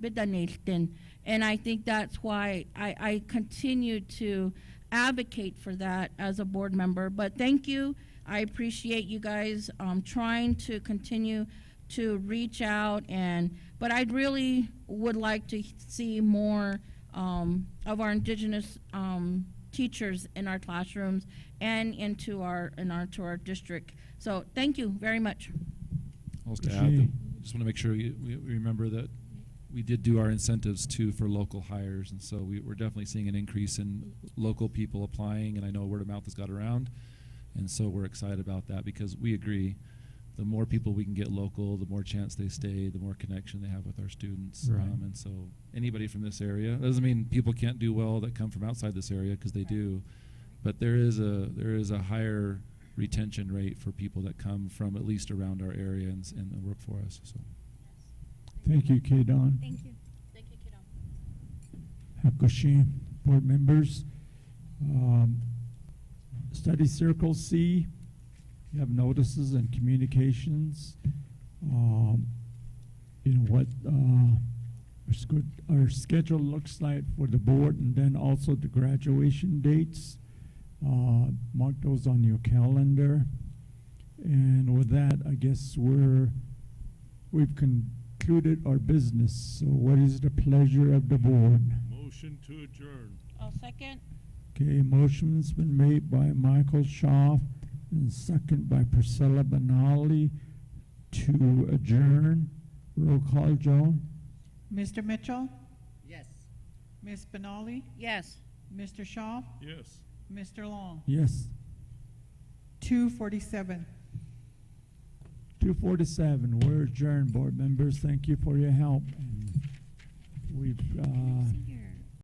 And I think that's why I continue to advocate for that as a board member. But thank you. I appreciate you guys trying to continue to reach out, but I really would like to see more of our Indigenous teachers in our classrooms and into our district. So thank you very much. Also to add, just want to make sure we remember that we did do our incentives too for local hires, and so we're definitely seeing an increase in local people applying, and I know word of mouth has got around, and so we're excited about that because we agree the more people we can get local, the more chance they stay, the more connection they have with our students. Right. And so anybody from this area, doesn't mean people can't do well that come from outside this area, because they do, but there is a higher retention rate for people that come from at least around our area and work for us. So. Thank you, K-Don. Thank you. Thank you, kiddo. Hakushi, board members. Study Circle C, you have notices and communications. You know what our schedule looks like for the board, and then also the graduation dates. Mark those on your calendar. And with that, I guess we've concluded our business. So what is the pleasure of the board? Motion to adjourn. I'll second. Okay, motion's been made by Michael Schaaf and second by Priscilla Benali to adjourn. Roll call, Joan. Mr. Mitchell? Yes. Ms. Benali? Yes. Mr. Shaw? Yes. Mr. Long? Yes. 2:47. 2:47. We're adjourned, board members. Thank you for your help. And we've